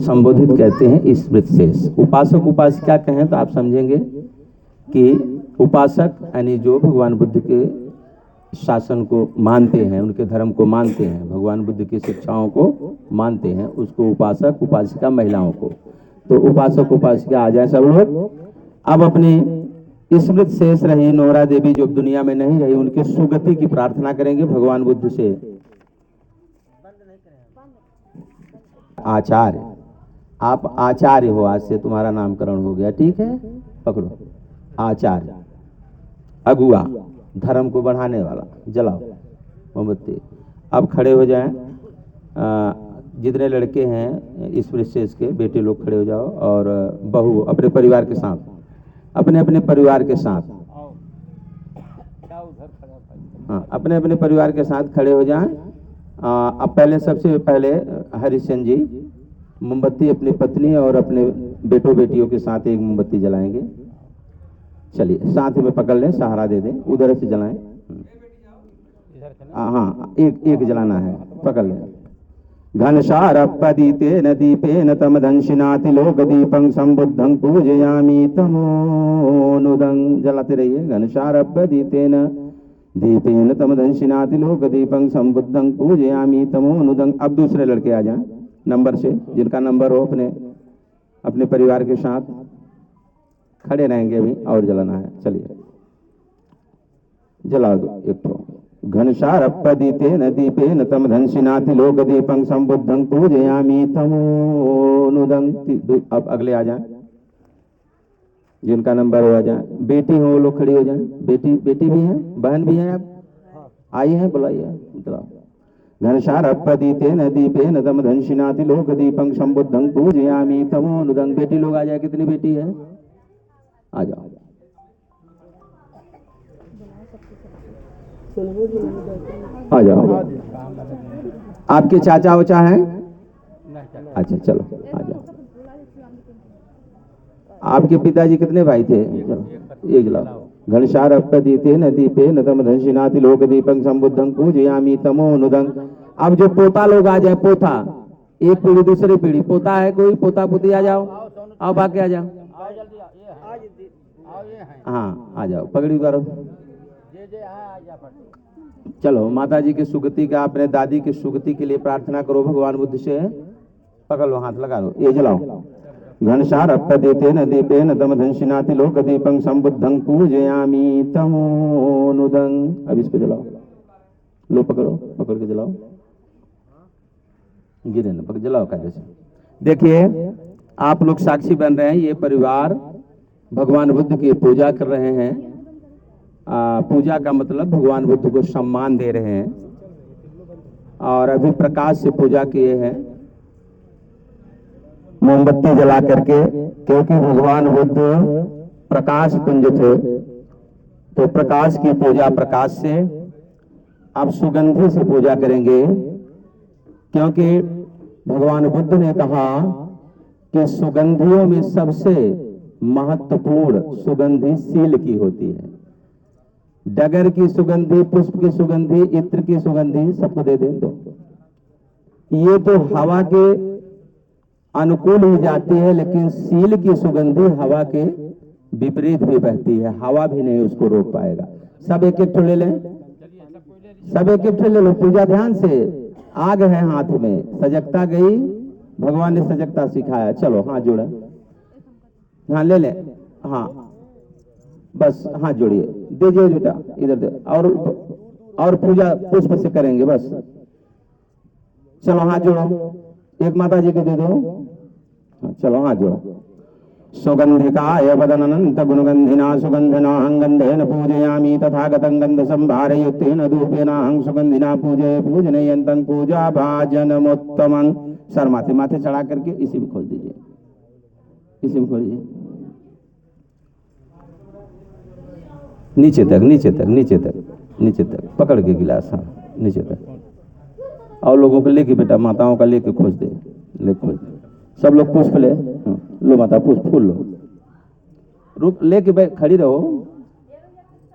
संबोधित कहते हैं स्मृत शेष। उपासक उपासिका कहें तो आप समझेंगे कि उपासक यानी जो भगवान बुद्ध के शासन को मानते हैं, उनके धर्म को मानते हैं, भगवान बुद्ध की शिक्षाओं को मानते हैं, उसको उपासक उपासिका महिलाओं को। तो उपासक उपासिका आ जाए सब लोग। अब अपनी स्मृत शेष रही नोहरा देवी जो दुनिया में नहीं रही, उनके सुगति की प्रार्थना करेंगे भगवान बुद्ध से। आचार्य, आप आचार्य हो, आज से तुम्हारा नामकरण हो गया, ठीक है, पकड़ो। आचार्य, अगुआ, धर्म को बढ़ाने वाला, जलाओ मोमबत्ती। अब खड़े हो जाएं, जितने लड़के हैं स्मृत शेष के बेटे लोग खड़े हो जाओ, और बहू अपने परिवार के साथ, अपने अपने परिवार के साथ, हाँ, अपने अपने परिवार के साथ खड़े हो जाएं। अब पहले, सबसे पहले हरिश्चंद्र जी मोमबत्ती अपनी पत्नी और अपने बेटों बेटियों के साथ एक मोमबत्ती जलाएंगे। चलिए साथ में पकड़ लें, सहारा दे दें, उधर से जलाएं। हाँ, एक जलाना है, पकड़ लें। घनशारपदीतेन दीपेन तमदंशिनाति लोकदीपं संबुद्धं पूजयामि तमोनुदं। जलाते रहिए। घनशारपदीतेन दीपेन तमदंशिनाति लोकदीपं संबुद्धं पूजयामि तमोनुदं। अब दूसरे लड़के आ जाएं नंबर से, जिनका नंबर हो, अपने अपने परिवार के साथ खड़े रहेंगे अभी, और जलाना है। चलिए जला दो एक तो। घनशारपदीतेन दीपेन तमदंशिनाति लोकदीपं संबुद्धं पूजयामि तमोनुदं। अब अगले आ जाएं, जिनका नंबर हो आ जाए। बेटी हो वो लोग खड़ी हो जाए। बेटी भी है, बहन भी है, आप आई है, बुलाइए। चलाओ। घनशारपदीतेन दीपेन तमदंशिनाति लोकदीपं संबुद्धं पूजयामि तमोनुदं। बेटी लोग आ जाए। कितनी बेटी है? आ जाओ। आ जाओ। आपके चाचा उचा हैं? अच्छा चलो आ जाओ। आपके पिताजी कितने भाई थे? चलो एक जलाओ। घनशारपदीतेन दीपेन तमदंशिनाति लोकदीपं संबुद्धं पूजयामि तमोनुदं। अब जो पोता लोग आ जाए, पोता, एक पीढ़ी दूसरी पीढ़ी, पोता है कोई, पोता पोती आ जाओ, आओ भाग के आ जाओ। हाँ आ जाओ, पगड़ी उतारो। चलो माता जी की सुगति का, अपने दादी की सुगति के लिए प्रार्थना करो भगवान बुद्ध से। पकड़ लो, हाथ लगा लो, ये जलाओ। घनशारपदीतेन दीपेन तमदंशिनाति लोकदीपं संबुद्धं पूजयामि तमोनुदं। अब इसको जलाओ। लो पकड़ो, पकड़ के जलाओ, गिरे न, पकड़ जलाओ कायदे से। देखिए आप लोग साक्षी बन रहे हैं, ये परिवार भगवान बुद्ध की पूजा कर रहे हैं। पूजा का मतलब भगवान बुद्ध को सम्मान दे रहे हैं, और अभी प्रकाश से पूजा किए हैं, मोमबत्ती जला करके, क्योंकि भगवान बुद्ध प्रकाश पुंज थे, तो प्रकाश की पूजा प्रकाश से। अब सुगंधि से पूजा करेंगे, क्योंकि भगवान बुद्ध ने कहा कि सुगंधियों में सबसे महत्वपूर्ण सुगंधि सील की होती है। डगर की सुगंधि, पुष्प की सुगंधि, इत्र की सुगंधि सबको दे दें। तो ये तो हवा के अनुकूल ही जाती है, लेकिन सील की सुगंधि हवा के विपरीत भी बहती है, हवा भी नहीं उसको रोक पाएगा। सब एक एक ले लें, सब एक एक ले लो। पूजा ध्यान से, आग है हाथ में, सजगता गई, भगवान ने सजगता सिखाया। चलो हाथ जोड़े, हाँ ले ले, हाँ बस हाथ जोड़िए, दीजिए बेटा, इधर दे, और पूजा पुष्प से करेंगे बस। चलो हाथ जोड़ो, एक माता जी को दे दो। चलो हाथ जोड़ो। सुगंधिकाय वदननंत गुणगंधिना सुगंधनाहं गंधेन पूजयामि तथागतं गंध संभारयुक्तेन धूपेनाहं सुगंधिना पूजये पूजनयन्तं पूजा भाजनमुत्तमं। सर माथे माथे चढ़ा करके इसी में खोल दीजिए, इसी में खोलिए, नीचे तक, नीचे तक, नीचे तक, नीचे तक पकड़ के गिलास, हाँ नीचे तक। और लोगों को लेके बेटा, माताओं का लेके खोज दे, ले खोज दे। सब लोग पुष्प ले, लो माता पुष्प, फूल लो, रुक लेके खड़ी रहो।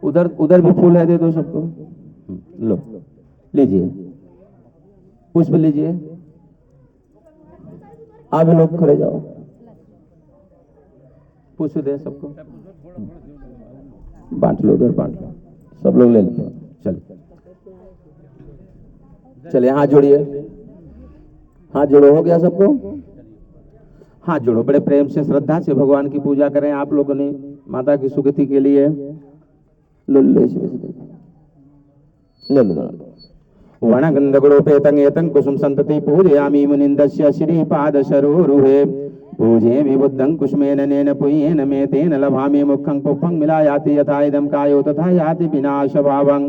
उधर उधर भी फूल है, दे दो सबको। लो लीजिए पुष्प लीजिए। आप लोग खड़े जाओ, पूछ दे सबको, बांट लो, उधर बांट लो, सब लोग ले लो। चलिए चलिए, हाथ जोड़िए, हाथ जोड़ो, हो गया सबको, हाथ जोड़ो, बड़े प्रेम से श्रद्धा से भगवान की पूजा करें आप लोगों ने माता की सुगति के लिए। लो वणगंधगुणोपेतं एतं कुसुम संतति पूजयामि मुनिन्दस्य श्रीपादसरोरुहे पूजे विबुद्धं कुष्मेन नेन पुयेन मे तेन लभामि मुखं पुष्पं मिलायाति यथा इदं कायो तथा याति विनाशभावं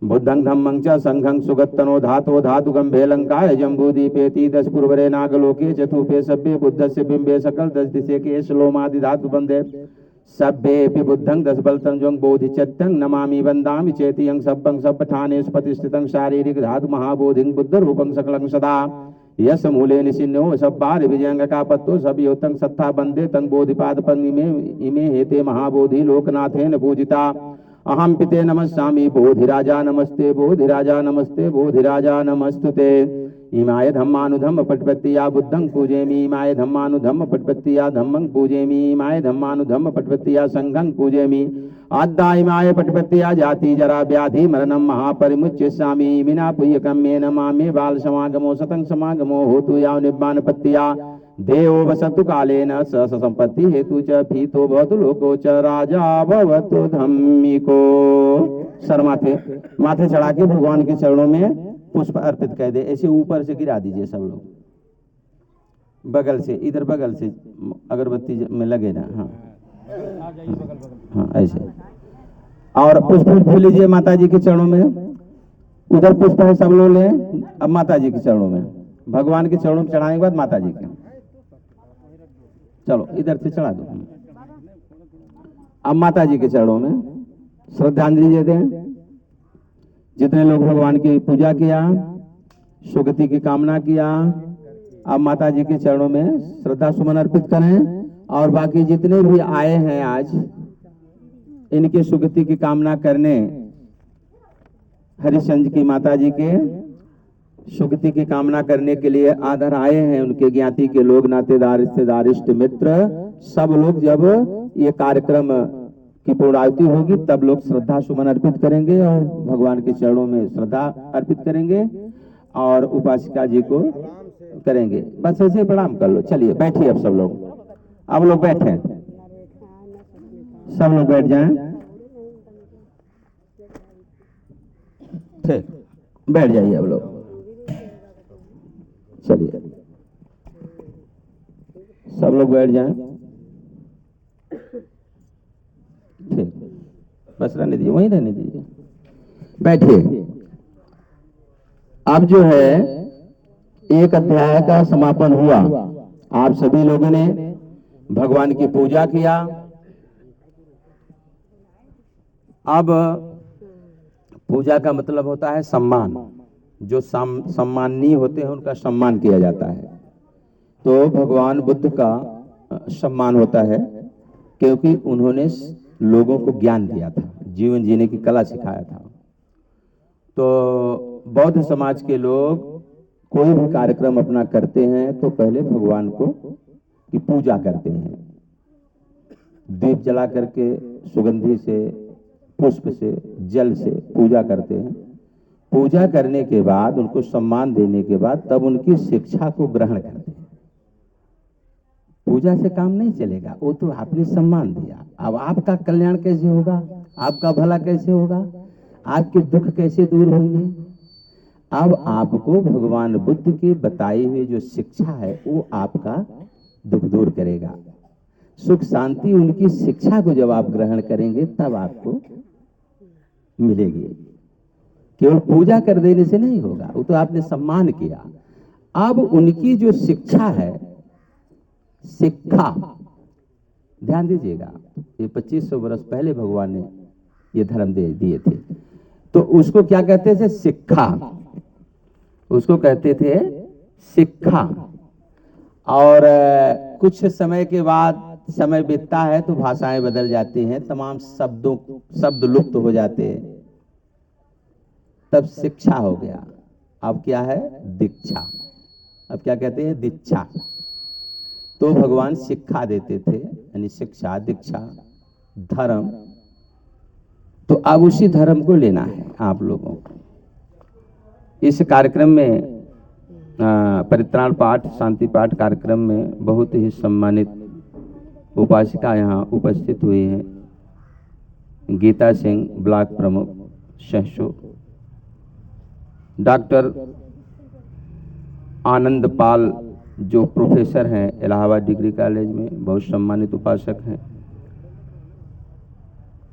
बुद्धं धम्मं च संघं सुगत्तनो धातो धातुगम्भेलंकाय जम्बूदीपेति दश पूर्वरे नागलोके चतुपे सभ्ये बुद्धस्य बिंबे सकल दश दिशे के श्लोमादि धातु बंदे सभ्येऽपि बुद्धं दश बलतंजं बोधिचत्यं नमामि वन्दामि चेतियं सब्बं सब्बठानेषु प्रतिष्ठितं शारीरिक धातु महाबोधिं बुद्ध रूपं सकलं सदा यस मूले निशिन्यो सब्बार विजयंगका पत्तो सभयोतं सत्ता बंदे तं बोधिपादपं इमे हेते महाबोधि लोकनाथेन पूजिता अहम पिते नमस्यामि बोधिराजा नमस्ते बोधिराजा नमस्ते बोधिराजा नमस्तुते इमाय धम्मानुधम्म पटपत्तिया बुद्धं पूजेमि इमाय धम्मानुधम्म पटपत्तिया धम्मं पूजेमि इमाय धम्मानुधम्म पटपत्तिया संघं पूजेमि आद्दा इमाय पटपत्तिया जाति जरा व्याधि मरणं महापरिमुच्यस्यामि इमिना पुय्यकं मे नमामि बाल समागमो सतं समागमो होतु याव निब्बान पत्तिया देवो वसतु कालेन स संपत्ति हेतु च भीतो भवतु लोको च राजा भवतु धम्मिको। सर माथे माथे चढ़ा के भगवान के चरणों में पुष्प अर्पित कर दे, ऐसे ऊपर से गिरा दीजिए सब लोग, बगल से, इधर बगल से अगरबत्ती में लगे ना, हाँ हाँ ऐसे, और पुष्प भी लीजिए माता जी के चरणों में, उधर पुष्प है सब लोग लें, अब माता जी के चरणों में, भगवान के चरणों में चढ़ाने के बाद माता जी के, चलो इधर से चढ़ा दो, अब माता जी के चरणों में श्रद्धांजलि देते हैं। जितने लोग भगवान की पूजा किया, सुगति की कामना किया, अब माता जी के चरणों में श्रद्धा सुमन अर्पित करें, और बाकी जितने भी आए हैं आज इनके सुगति की कामना करने, हरिश्चंद्र की माता जी के सुगति की कामना करने के लिए आदर आए हैं, उनके ज्ञाति के लोग, नातेदार, रिश्तेदार, इष्ट मित्र, सब लोग जब ये कार्यक्रम की पूर्णाहुति होगी तब लोग श्रद्धा सुमन अर्पित करेंगे और भगवान के चरणों में श्रद्धा अर्पित करेंगे और उपासिका जी को करेंगे। बस ऐसे प्रणाम कर लो। चलिए बैठिए अब सब लोग बैठे, सब लोग बैठ जाएं, ठीक, बैठ जाइए अब लोग, चलिए सब लोग बैठ जाएं, ठीक, बस रहने दीजिए, वहीं रहने दीजिए, बैठिए। अब जो है एक अध्याय का समापन हुआ, आप सभी लोगों ने भगवान की पूजा किया। अब पूजा का मतलब होता है सम्मान, जो सम्माननीय होते हैं उनका सम्मान किया जाता है। तो भगवान बुद्ध का सम्मान होता है क्योंकि उन्होंने लोगों को ज्ञान दिया था, जीवन जीने की कला सिखाया था। तो बौद्ध समाज के लोग कोई भी कार्यक्रम अपना करते हैं तो पहले भगवान को की पूजा करते हैं, दीप जला करके सुगंधि से, पुष्प से, जल से पूजा करते हैं। पूजा करने के बाद उनको सम्मान देने के बाद तब उनकी शिक्षा को ग्रहण करते हैं। पूजा से काम नहीं चलेगा, वो तो आपने सम्मान दिया, अब आपका कल्याण कैसे होगा, आपका भला कैसे होगा, आपके दुख कैसे दूर होंगे। अब आपको भगवान बुद्ध की बताई हुई जो शिक्षा है वो आपका दुख दूर करेगा। सुख शांति उनकी शिक्षा को जब आप ग्रहण करेंगे तब आपको मिलेगी। केवल पूजा कर देने से नहीं होगा, वो तो आपने सम्मान किया। अब उनकी जो शिक्षा है, शिक्षा, ध्यान दीजिएगा, ये 2500 वर्ष पहले भगवान ने ये धर्म दे दिए थे। तो उसको क्या कहते थे? शिक्षा, उसको कहते थे शिक्षा। और कुछ समय के बाद समय बीतता है तो भाषाएं बदल जाती हैं, तमाम शब्द लुप्त हो जाते हैं, तब शिक्षा हो गया। अब क्या है? दीक्षा। अब क्या कहते हैं, दीक्षा। तो भगवान शिक्षा देते थे, यानी शिक्षा, दीक्षा, धर्म। तो अब उसी धर्म को लेना है आप लोगों को। इस कार्यक्रम में परित्राण पाठ, शांति पाठ कार्यक्रम में बहुत ही सम्मानित उपासिका यहाँ उपस्थित हुई हैं। गीता सिंह, ब्लॉक प्रमुख सहसो। डॉक्टर आनंद पाल जो प्रोफेसर हैं इलाहाबाद डिग्री कॉलेज में, बहुत सम्मानित उपासक हैं।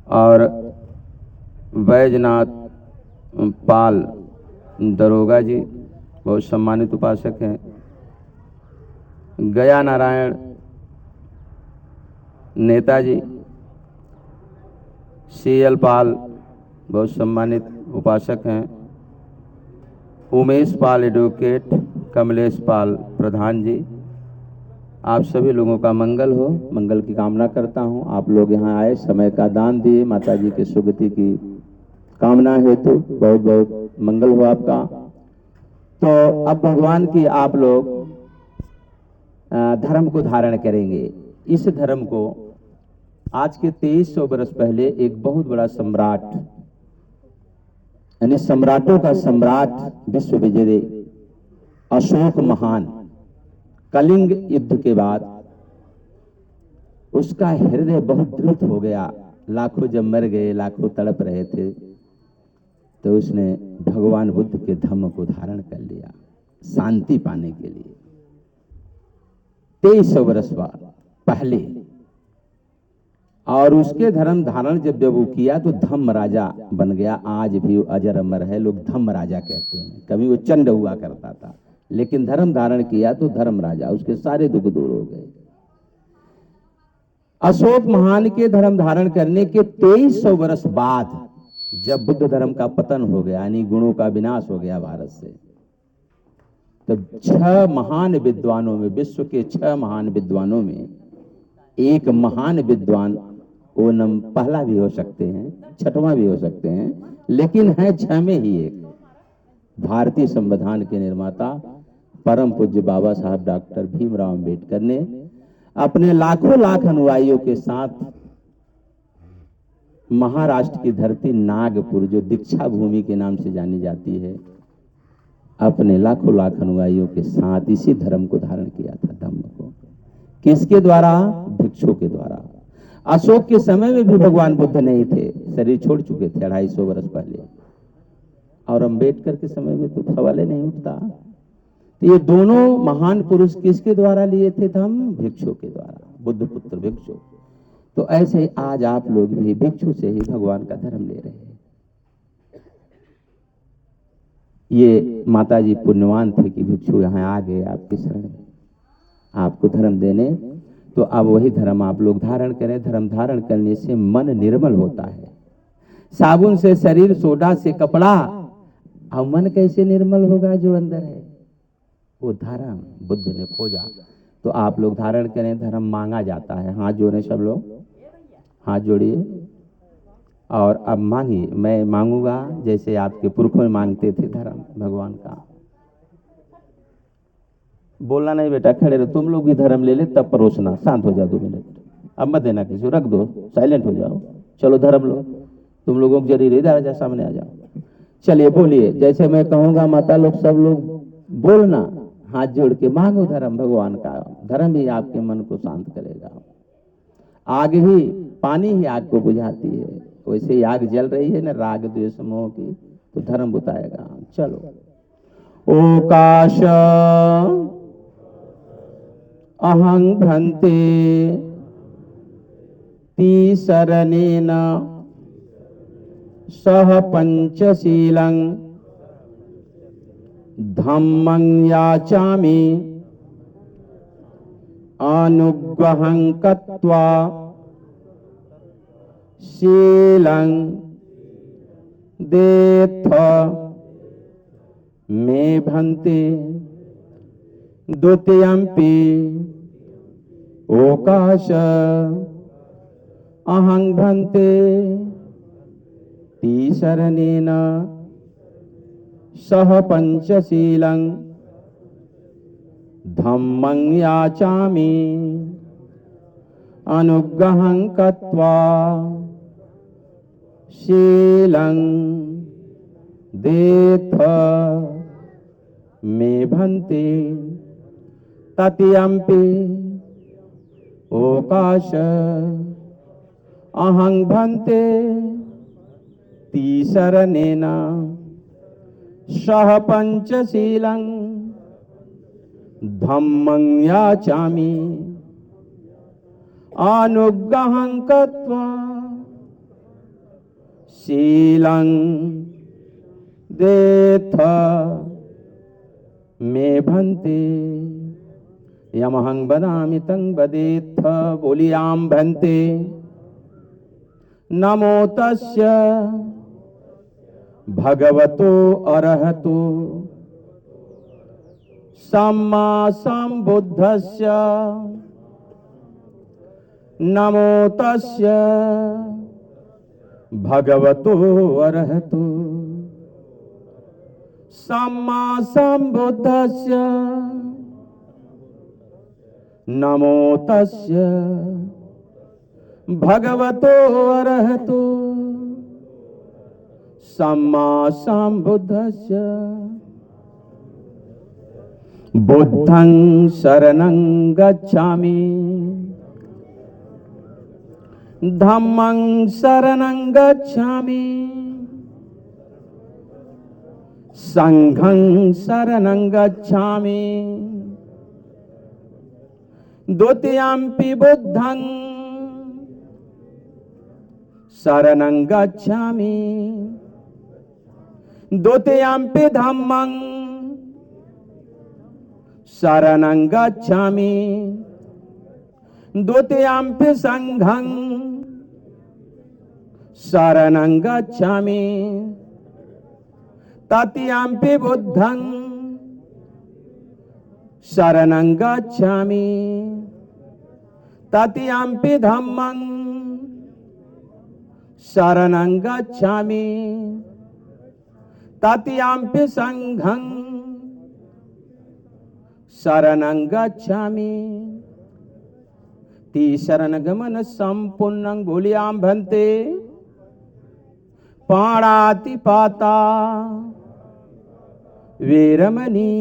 और बैजनाथ पाल दरोगा जी, बहुत सम्मानित उपासक हैं। गया नारायण नेताजी, CL पाल, बहुत सम्मानित उपासक हैं। उमेश पाल एडवोकेट, कमलेश पाल प्रधान जी, आप सभी लोगों का मंगल हो, मंगल की कामना करता हूं। आप लोग यहाँ आए, समय का दान दिए, माता जी के सुगति की कामना हेतु बहुत बहुत मंगल हो आपका। तो अब भगवान की आप लोग धर्म को धारण करेंगे। इस धर्म को आज के 2300 वर्ष पहले एक बहुत बड़ा सम्राट, यानी सम्राटों का सम्राट, विश्व विजेता अशोक महान, कलिंग युद्ध के बाद उसका हृदय बहुत द्रुत हो गया। लाखों जब मर गए, लाखों तड़प रहे थे, तो उसने भगवान बुद्ध के धम्म को धारण कर लिया शांति पाने के लिए। 2300 वर्ष पहले। और उसके धर्म धारण जब वो किया तो धम्म राजा बन गया। आज भी अजर अमर है, लोग धम्म राजा कहते हैं। कभी वो चंड हुआ करता था, लेकिन धर्म धारण किया तो धर्म राजा, उसके सारे दुख दूर हो गए। अशोक महान के धर्म धारण करने के 2300 वर्ष बाद जब बुद्ध धर्म का पतन हो गया, यानी गुणों का विनाश हो गया भारत से, तो 6 महान विद्वानों में, विश्व के 6 महान विद्वानों में एक महान विद्वान, वो पहला भी हो सकते हैं, छठवां भी हो सकते हैं, लेकिन है 6 में ही एक, भारतीय संविधान के निर्माता परम पूज्य बाबा साहब डॉक्टर भीमराव अंबेडकर ने अपने लाखों लाख अनुयायियों के साथ महाराष्ट्र की धरती नागपुर, जो दीक्षा भूमि के नाम से जानी जाती है, अपने लाखों लाख अनुयायियों के साथ इसी धर्म को धारण किया था, धम्म को। किसके द्वारा? भिक्षु के द्वारा। अशोक के समय में भी भगवान बुद्ध नहीं थे, शरीर छोड़ चुके थे 250 वर्ष पहले। और अंबेडकर के समय में तो सवाल ही नहीं उठता। तो ये दोनों महान पुरुष किसके द्वारा लिए थे धम्म? भिक्षु के द्वारा, बुद्ध पुत्र भिक्षु। तो ऐसे ही आज आप लोग भी भिक्षु से ही भगवान का धर्म ले रहे हैं। ये माता जी पुण्यवान थे कि भिक्षु यहाँ आ गए आपके शरण में, आपको धर्म देने। तो अब वही धर्म आप लोग धारण करें। धर्म धारण करने से मन निर्मल होता है। साबुन से शरीर, सोडा से कपड़ा, अब मन कैसे निर्मल होगा? जो अंदर है वो धर्म बुद्ध ने खोजा। तो आप लोग धारण करें। धर्म मांगा जाता है। हाथ जोड़े सब लोग, हाथ जोड़िए और अब मांगिए। मैं मांगूंगा जैसे आपके पुरखों मांगते थे धर्म भगवान का। बोलना नहीं बेटा, खड़े रहो। तुम लोग भी धर्म ले ले तब परोसना। शांत हो जाओ 2 मिनट, अब मत देना किसी, रख दो, साइलेंट हो जाओ। चलो धर्म लो। तुम लोगों को जरूरी इधर आ जाओ, सामने आ जाओ। चलिए बोलिए, जैसे मैं कहूंगा माता लोग सब लोग बोलना, हाथ जोड़ के मांगो धर्म भगवान का। धर्म ही आपके मन को शांत करेगा। आग ही, पानी ही आग को बुझाती है, वैसे ही आग जल रही है ना राग द्वेष मोह की, तो धर्म बुताएगा। चलो। ओकाश अहं भ्रंते तीसरनेन सह पंचशीलं धम्मं याचामि अनुग्रहं कत्वा शीलं देथ मे भंते द्वितीयंपि ओकाश अहं भ्रंते तीसरनेन सह पंचशीलं धम्मं याचामि अनुग्रहं कृत्वा शीलं देथ मे भन्ते तत्यंपि ओकाश अहं भन्ते तीसरनेन सह पंचशीलं धम्मं याचामि अनुग्रहं कृत्वा शीलं देथ मे भन्ते यमहं वदामि तं वदेत्थ बोलियां भन्ते नमो तस्य भगवतो अरहतो सम्मा सम्बुद्धस्य नमो तस्य भगवतो अरहतो सम्मा सम्बुद्धस्य नमो तस्य भगवतो अरहतो सम्मा सम्बुद्धस्य बुद्धं शरणं गच्छामि धम्मं शरणं गच्छामि संघं शरणं गच्छामि द्वितीयंपि बुद्धं शरणं गच्छामि द्वितीयंपि धम्मं शरणं गच्छामि द्वितीयंपि संघं शरणं गच्छामि तृतीयंपि बुद्धं शरणं गच्छामि तृतीयंपि धम्मं शरणं गच्छामि तृतीयंपि संघं शरणं गच्छामि शरणगमन संपूर्णं बोलियां भन्ते पाणातिपाता वीरमणि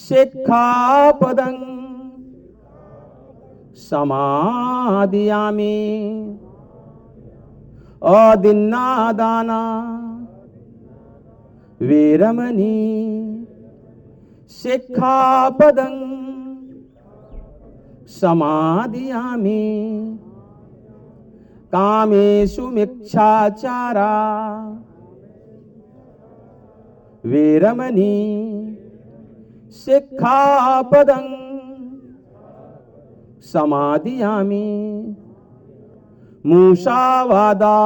शिक्षापदं समादियामि अदिन्नादाना वीरमणि शिक्षापदं समादियामि कामेषु मिच्छाचारा वीरमणि शिक्षापदं समादियामि मूषावादा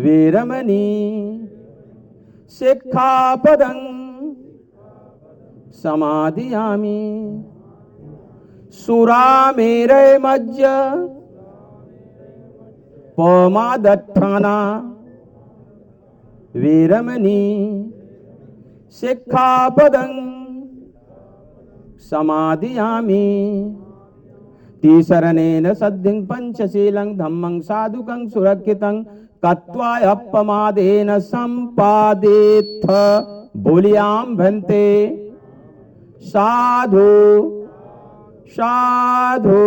वीरमणि शिक्षापदं समादियामि सुरामेरय मज्ज पमादत्थाना वीरमणि शिक्षापदं समादियामि तीसरनेन सद्धिं पंचशीलं धम्मं साधुकं सुरक्षितं कृत्वा अपमादेन संपादेत्थ बोलियां भन्ते साधु साधु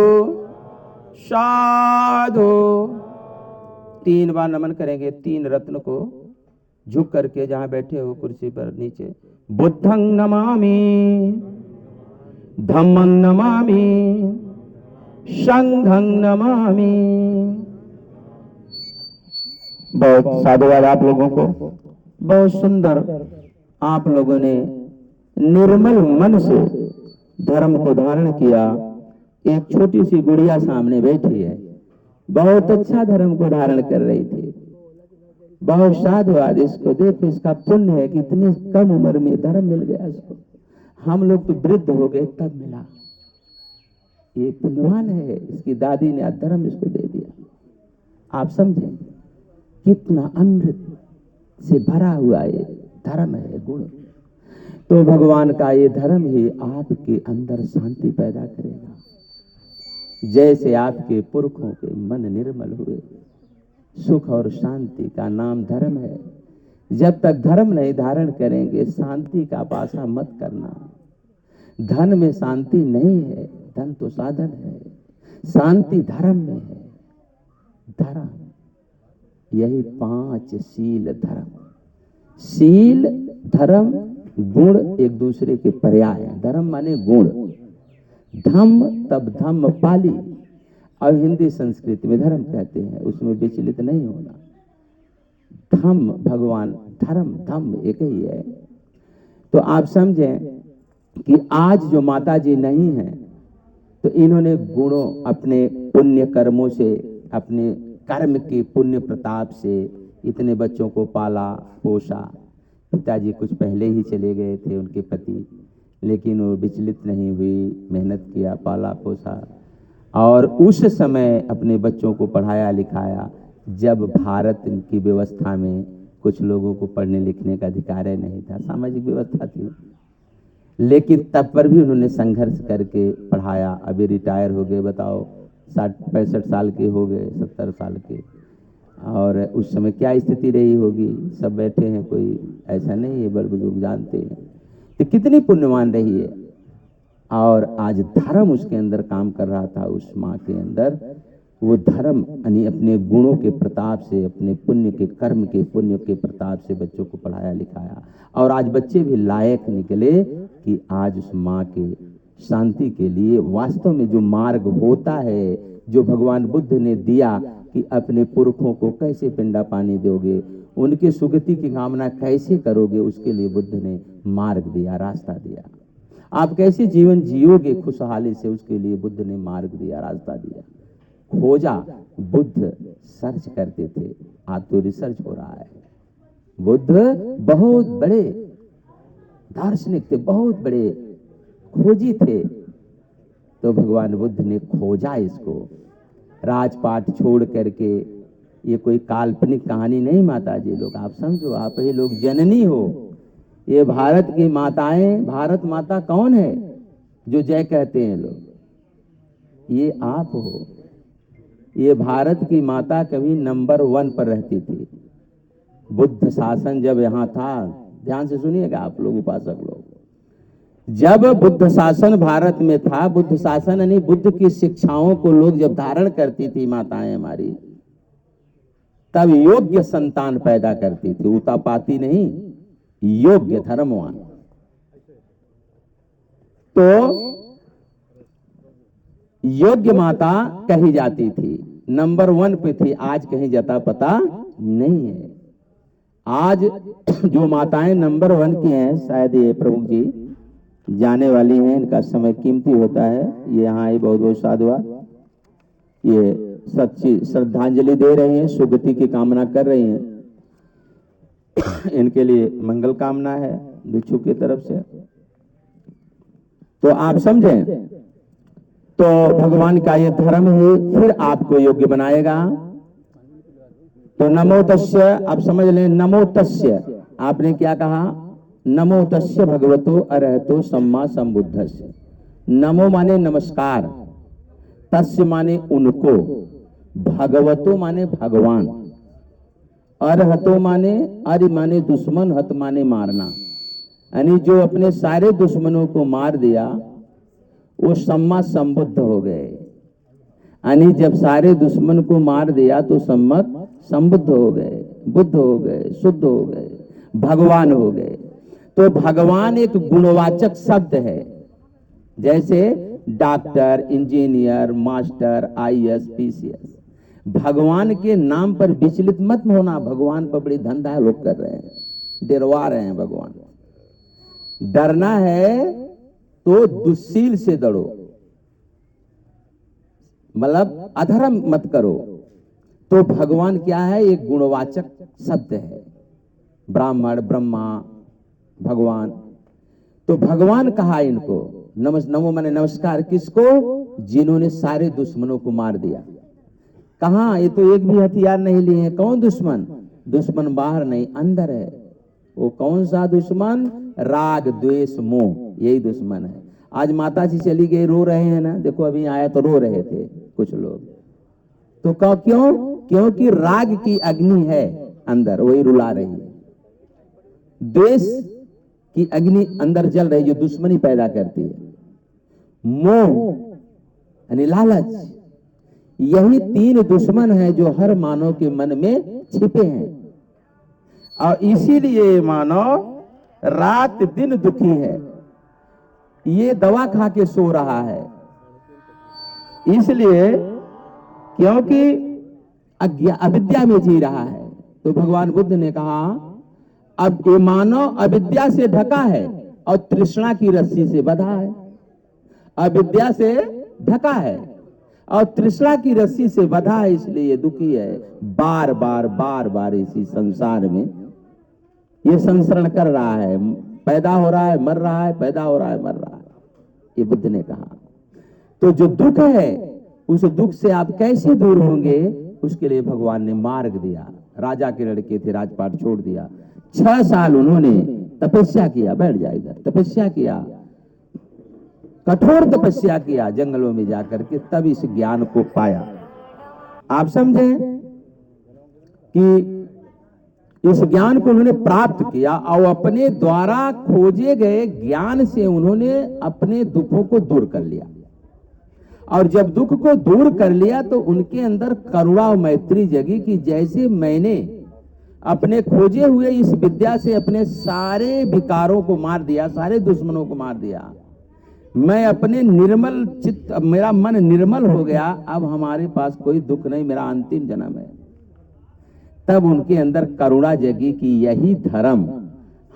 साधु। 3 बार नमन करेंगे 3 रत्न को झुक करके, जहां बैठे हो कुर्सी पर नीचे। बुद्धं नमामि धम्मं नमामि संघं नमामि। बहुत साधुवाद आप लोगों को। बहुत सुंदर आप लोगों ने निर्मल मन से धर्म को धारण किया। एक छोटी सी गुड़िया सामने बैठी है, बहुत अच्छा धर्म को धारण कर रही थी। बहुत साधुवाद। इसको देखो, इसका पुण्य है कि इतनी कम उम्र में धर्म मिल गया इसको। हम लोग तो वृद्ध हो गए तब मिला। ये पुण्यवान है, इसकी दादी ने धर्म इसको दे दिया। आप समझें कितना अमृत से भरा हुआ ये धर्म है, गुण। तो भगवान का ये धर्म ही आपके अंदर शांति पैदा करेगा। जैसे आपके पुरखों के मन निर्मल हुए, सुख और शांति का नाम धर्म है। जब तक धर्म नहीं धारण करेंगे, शांति का पासा मत करना। धन में शांति नहीं है, धन तो साधन है, शांति धर्म में है। धर्म यही 5 शील धर्म, शील धर्म गुण एक दूसरे के पर्याय है। धर्म माने गुण, धम्म तब धम्म पाली और हिंदी संस्कृत में धर्म कहते हैं, उसमें विचलित नहीं होना। धम्म भगवान, धर्म धम्म एक ही है। तो आप समझें कि आज जो माता जी नहीं है, तो इन्होंने गुणों, अपने पुण्य कर्मों से, अपने कर्म के पुण्य प्रताप से इतने बच्चों को पाला पोषा। पिताजी कुछ पहले ही चले गए थे उनके पति, लेकिन वो विचलित नहीं हुई, मेहनत किया, पाला पोसा और उस समय अपने बच्चों को पढ़ाया लिखाया जब भारत की व्यवस्था में कुछ लोगों को पढ़ने लिखने का अधिकार नहीं था, सामाजिक व्यवस्था थी, लेकिन तब पर भी उन्होंने संघर्ष करके पढ़ाया। अभी रिटायर हो गए, बताओ 60-65 साल के हो गए, 70 साल के, और उस समय क्या स्थिति रही होगी। सब बैठे हैं, कोई ऐसा नहीं है, बड़े बुजुर्ग जानते हैं तो कितनी पुण्यवान रही है। और आज धर्म उसके अंदर काम कर रहा था, उस माँ के अंदर। वो धर्म यानी अपने गुणों के प्रताप से, अपने पुण्य के कर्म के पुण्य के प्रताप से बच्चों को पढ़ाया लिखाया, और आज बच्चे भी लायक निकले कि आज उस माँ के शांति के लिए वास्तव में जो मार्ग होता है, जो भगवान बुद्ध ने दिया कि अपने पुरखों को कैसे पिंडा पानी दोगे, उनके सुगति की कामना कैसे करोगे, उसके लिए बुद्ध ने मार्ग दिया, रास्ता दिया। आप कैसे जीवन जियोगे खुशहाली से, उसके लिए बुद्ध ने मार्ग दिया, रास्ता दिया। खोजा, बुद्ध सर्च करते थे, आज तो रिसर्च हो रहा है। बुद्ध बहुत बड़े दार्शनिक थे, बहुत बड़े खोजी थे, तो भगवान बुद्ध ने खोजा इसको। राजपाट छोड़ करके, ये कोई काल्पनिक कहानी नहीं माता जी लोग, आप समझो, आप ये लोग जननी हो। ये भारत की माताएं, भारत माता कौन है जो जय कहते हैं लोग? ये आप हो। ये भारत की माता कभी नंबर 1 पर रहती थी। बुद्ध शासन जब यहाँ था, ध्यान से सुनिएगा आप लोग, उपासक लोग, जब बुद्ध शासन भारत में था, बुद्ध शासन यानी बुद्ध की शिक्षाओं को लोग जब धारण करती थी माताएं हमारी, तब योग्य संतान पैदा करती थी, उतापाती नहीं, योग्य धर्मवान। तो योग्य माता कही जाती थी, नंबर 1 पे थी। आज कहीं जाता पता नहीं है। आज जो माताएं नंबर 1 की हैं, शायद ये प्रमुख जी जाने वाली हैं, इनका समय कीमती होता है। ये यहाँ आई, बहुत बहुत साधुवाद। ये सच्ची श्रद्धांजलि दे रही हैं, सुगति की कामना कर रही हैं, इनके लिए मंगल कामना है भिक्षु की तरफ से। तो आप समझें, तो भगवान का ये धर्म ही फिर आपको योग्य बनाएगा। तो नमो तस्य, आप समझ लें, नमो तस्य, आपने क्या कहा? नमो तस्य भगवतो अरहतो सम्मा संबुद्धस्य। नमो माने नमस्कार, तस्य माने उनको, भगवतो माने भगवान, अरहतो माने, अरि माने दुश्मन, हत माने मारना, यानी जो अपने सारे दुश्मनों को मार दिया वो सम्मा संबुद्ध हो गए। यानी जब सारे दुश्मन को मार दिया तो सम्मत संबुद्ध हो गए, बुद्ध हो गए, शुद्ध हो गए, भगवान हो गए। तो भगवान एक गुणवाचक शब्द है, जैसे doctor, engineer, master, IAS, PCS। भगवान के नाम पर विचलित मत होना। भगवान पर बड़ी धंधा लोग कर रहे हैं, डरवा रहे हैं भगवान। डरना है तो दुश्शील से डरो, मतलब अधर्म मत करो। तो भगवान क्या है? एक गुणवाचक शब्द है। ब्राह्मण, ब्रह्मा, भगवान। तो भगवान कहा इनको। नमो माने नमस्कार, किसको? जिन्होंने सारे दुश्मनों को मार दिया। कहा? ये तो एक भी हथियार नहीं लिए हैं। कौन दुश्मन? दुश्मन बाहर नहीं, अंदर है। वो कौन सा दुश्मन? राग द्वेष मोह, यही दुश्मन है। आज माता जी चली गई, रो रहे हैं ना, देखो अभी आया तो रो रहे थे कुछ लोग। तो क्यों? क्योंकि राग की अग्नि है अंदर, वही रुला रही है। द्वेष की अग्नि अंदर जल रही, जो दुश्मनी पैदा करती है। मोह यानी लालच, यही तीन दुश्मन है जो हर मानव के मन में छिपे हैं। और इसीलिए मानव रात दिन दुखी है, ये दवा खा के सो रहा है। इसलिए क्योंकि अविद्या में जी रहा है। तो भगवान बुद्ध ने कहा, अब ये मानव अविद्या से ढका है और तृष्णा की रस्सी से बंधा है। अविद्या से ढका है और तृष्णा की रस्सी से बंधा है, इसलिए ये दुखी है। बार बार इसी संसार में ये संसरण कर रहा है, पैदा हो रहा है, मर रहा है, पैदा हो रहा है, मर रहा है। ये बुद्ध ने कहा। तो जो दुख है, उस दुख से आप कैसे दूर होंगे, उसके लिए भगवान ने मार्ग दिया। राजा के लड़के थे, राजपाट छोड़ दिया। 6 साल उन्होंने तपस्या किया, बैठ जाए इधर, तपस्या किया, कठोर तपस्या किया जंगलों में जाकर के, तब इस ज्ञान को पाया। आप समझें कि इस ज्ञान को उन्होंने प्राप्त किया और अपने द्वारा खोजे गए ज्ञान से उन्होंने अपने दुखों को दूर कर लिया। और जब दुख को दूर कर लिया तो उनके अंदर करुणा और मैत्री जगी कि जैसे मैंने अपने खोजे हुए इस विद्या से अपने सारे विकारों को मार दिया, सारे दुश्मनों को मार दिया, मैं अपने निर्मल चित्त, मेरा मन निर्मल हो गया, अब हमारे पास कोई दुख नहीं, मेरा अंतिम जन्म है। तब उनके अंदर करुणा जगी कि यही धर्म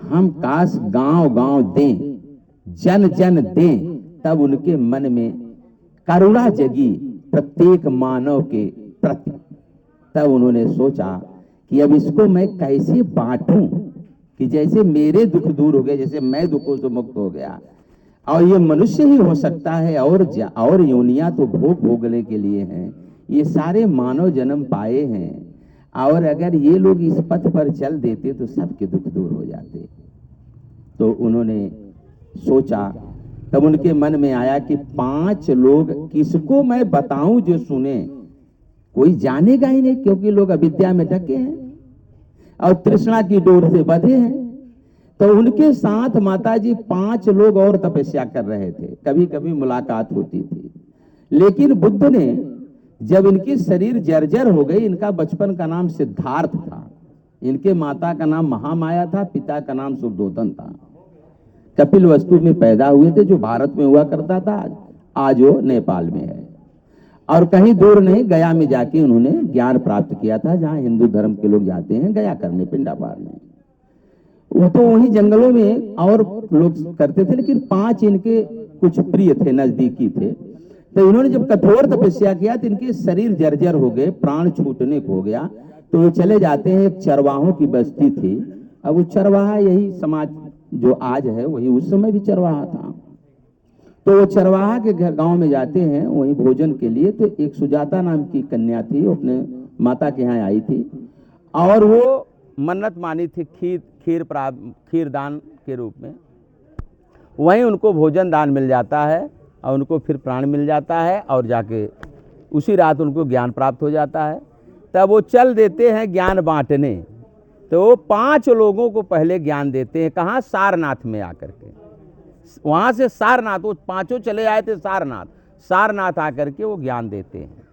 हम काश गांव गांव दें, जन जन दें। तब उनके मन में करुणा जगी प्रत्येक मानव के प्रति। तब उन्होंने सोचा कि अब इसको मैं कैसे बांटूं कि जैसे मेरे दुख दूर हो गए, जैसे मैं दुखों से मुक्त हो गया, और ये मनुष्य ही हो सकता है, और योनियां तो भोग भोगने के लिए हैं। ये सारे मानव जन्म पाए हैं, और अगर ये लोग इस पथ पर चल देते तो सबके दुख दूर हो जाते। तो उन्होंने सोचा, तब उनके मन में आया कि 5 लोग किसको मैं बताऊं जो सुने। कोई जानेगा ही नहीं, क्योंकि लोग अविद्या में ढके हैं और तृष्णा की डोर से बंधे हैं। तो उनके साथ माताजी 5 लोग और तपस्या कर रहे थे, कभी कभी मुलाकात होती थी। लेकिन बुद्ध ने, जब इनकी शरीर जर्जर हो गई, इनका बचपन का नाम सिद्धार्थ था, इनके माता का नाम महामाया था, पिता का नाम शुद्धोधन था। कपिल वस्तु में पैदा हुए थे, जो भारत में हुआ करता था, आज वो नेपाल में है। और कहीं दूर नहीं, गया में जाके उन्होंने ज्ञान प्राप्त किया था, जहां हिंदू धर्म के लोग जाते हैं गया करने, पिंडा पारने। वो तो वहीं जंगलों में और लोग करते थे, लेकिन 5 इनके कुछ प्रिय थे, नजदीकी थे। तो इन्होंने जब कठोर तपस्या किया तो इनके शरीर जर्जर हो गए, प्राण छूटने को हो गया। तो वो चले जाते हैं, एक चरवाहों की बस्ती थी। अब वो चरवाहा, यही समाज जो आज है वही उस समय भी चरवाहा था। तो वो चरवाहा के घर गांव में जाते हैं वहीं भोजन के लिए। तो एक सुजाता नाम की कन्या थी, वो अपने माता के यहाँ आई थी और वो मन्नत मानी थी खीर दान के रूप में। वहीं उनको भोजन दान मिल जाता है और उनको फिर प्राण मिल जाता है, और जाके उसी रात उनको ज्ञान प्राप्त हो जाता है। तब वो चल देते हैं ज्ञान बांटने। तो वो 5 लोगों को पहले ज्ञान देते हैं, कहाँ? सारनाथ में आकर के। वहाँ से सारनाथ, वो 5 चले आए थे सारनाथ आकर के वो ज्ञान देते हैं।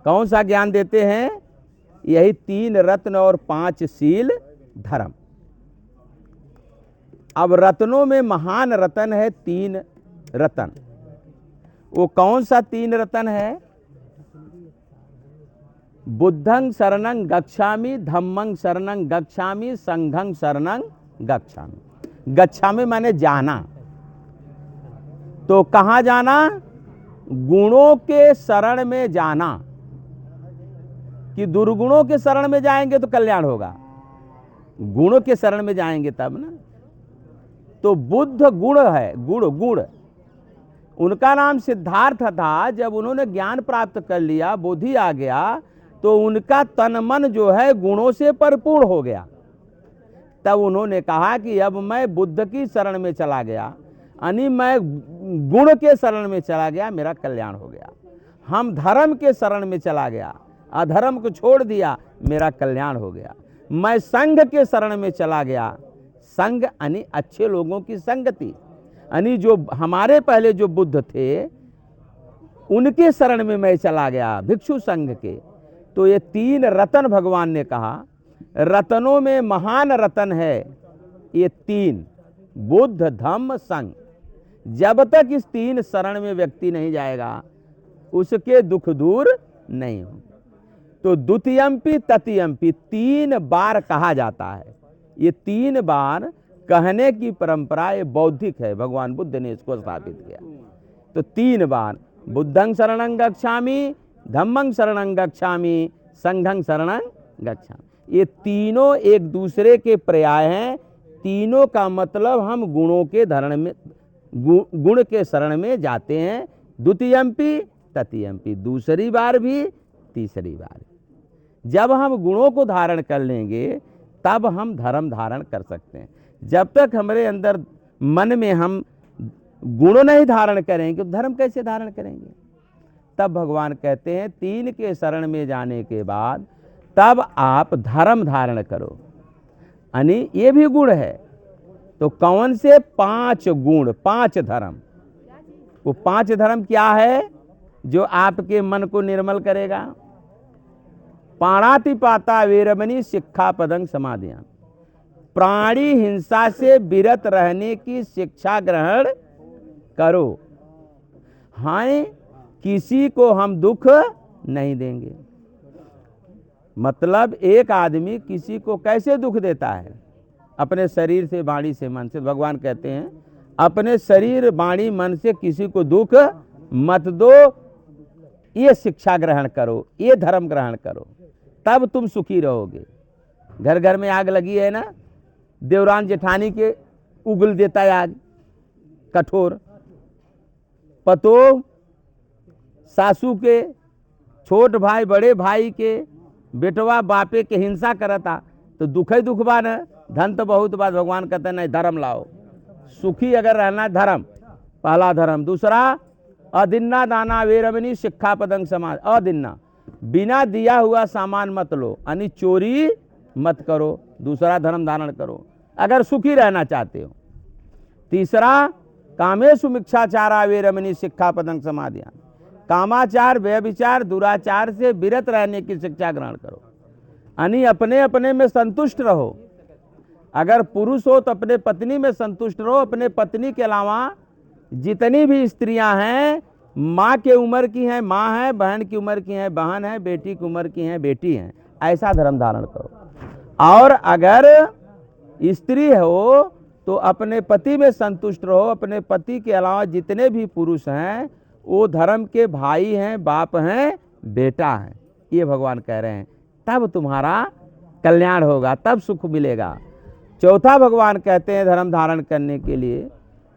कौन सा ज्ञान देते हैं? यही 3 रत्न और 5 शील धर्म। अब रत्नों में महान रत्न है 3 रत्न। वो कौन सा 3 रत्न है? बुद्धं शरणं गच्छामि, धम्मं शरणं गच्छामि, संघं शरणं गच्छामि। गच्छामि माने जाना। तो कहां जाना? गुणों के शरण में जाना। कि दुर्गुणों के शरण में जाएंगे तो कल्याण होगा, गुणों के शरण में जाएंगे तब ना। तो बुद्ध गुण है, गुण। उनका नाम सिद्धार्थ था। जब उन्होंने ज्ञान प्राप्त कर लिया, बुद्धि आ गया, तो उनका तन मन जो है गुणों से परिपूर्ण हो गया। तब उन्होंने कहा कि अब मैं बुद्ध की शरण में चला गया, यानी मैं गुण के शरण में चला गया, मेरा कल्याण हो गया। हम धर्म के शरण में चला गया, अधर्म को छोड़ दिया, मेरा कल्याण हो गया। मैं संघ के शरण में चला गया, संघ यानी अच्छे लोगों की संगति, यानी जो हमारे पहले जो बुद्ध थे उनके शरण में मैं चला गया, भिक्षु संघ के। तो ये 3 रतन भगवान ने कहा, रतनों में महान रतन है ये 3, बुद्ध धम्म संघ। जब तक इस 3 शरण में व्यक्ति नहीं जाएगा उसके दुख दूर नहीं होंगे। तो द्वितीयम्पि तृतीयम्पि 3 बार कहा जाता है। ये 3 बार कहने की परंपरा ये बौद्धिक है, भगवान बुद्ध ने इसको स्थापित किया। तो 3 बार बुद्धं शरणं गच्छामि, धम्मं शरणं गच्छामि, संघं शरणं गच्छामि। ये तीनों एक दूसरे के पर्याय हैं। तीनों का मतलब हम गुणों के धरण में, गुण के शरण में जाते हैं। द्वितीयम्पि तृतीयम्पि, दूसरी बार भी तीसरी बार। जब हम गुणों को धारण कर लेंगे तब हम धर्म धारण कर सकते हैं। जब तक हमारे अंदर मन में हम गुण नहीं धारण करेंगे तो धर्म कैसे धारण करेंगे। तब भगवान कहते हैं 3 के शरण में जाने के बाद तब आप धर्म धारण करो, यानी ये भी गुण है। तो कौन से 5 गुण, 5 धर्म। वो 5 धर्म क्या है जो आपके मन को निर्मल करेगा। पाणातिपाता वेरमणि शिक्षापदं समाधियां, प्राणी हिंसा से विरत रहने की शिक्षा ग्रहण करो। हाँ, किसी को हम दुख नहीं देंगे। मतलब एक आदमी किसी को कैसे दुख देता है, अपने शरीर से, वाणी से, मन से। भगवान कहते हैं अपने शरीर, वाणी, मन से किसी को दुख मत दो, ये शिक्षा ग्रहण करो, ये धर्म ग्रहण करो, तब तुम सुखी रहोगे। घर घर में आग लगी है ना, देवरान जेठानी के उगल देता है आग, कठोर। पतो सासू के, छोट भाई बड़े भाई के, बेटवा बापे के हिंसा करता तो दुख ही दुख बा न। धन तो बहुत बात, भगवान कहते हैं नहीं, धर्म लाओ। सुखी अगर रहना है, धर्म पहला धर्म। दूसरा अदिन्ना दाना वेरमणि शिक्षापदं समाधि, अदिन्ना, बिना दिया हुआ सामान मत लो, यानी चोरी मत करो। दूसरा धर्म धारण करो अगर सुखी रहना चाहते हो। तीसरा कामेषु मिच्छाचारा वेरमणि शिक्षापदं समाधियां, कामाचार, व्यभिचार, दुराचार से विरत रहने की शिक्षा ग्रहण करो, यानी अपने अपने में संतुष्ट रहो। अगर पुरुष हो तो अपने पत्नी में संतुष्ट रहो। अपने पत्नी के अलावा जितनी भी स्त्रियां हैं, माँ के उम्र की हैं माँ है, बहन की उम्र की है बहन है, बेटी की उम्र की है बेटी है, ऐसा धर्म धारण करो। और अगर स्त्री हो तो अपने पति में संतुष्ट रहो। अपने पति के अलावा जितने भी पुरुष हैं वो धर्म के भाई हैं, बाप हैं, बेटा हैं। ये भगवान कह रहे हैं, तब तुम्हारा कल्याण होगा, तब सुख मिलेगा। चौथा भगवान कहते हैं धर्म धारण करने के लिए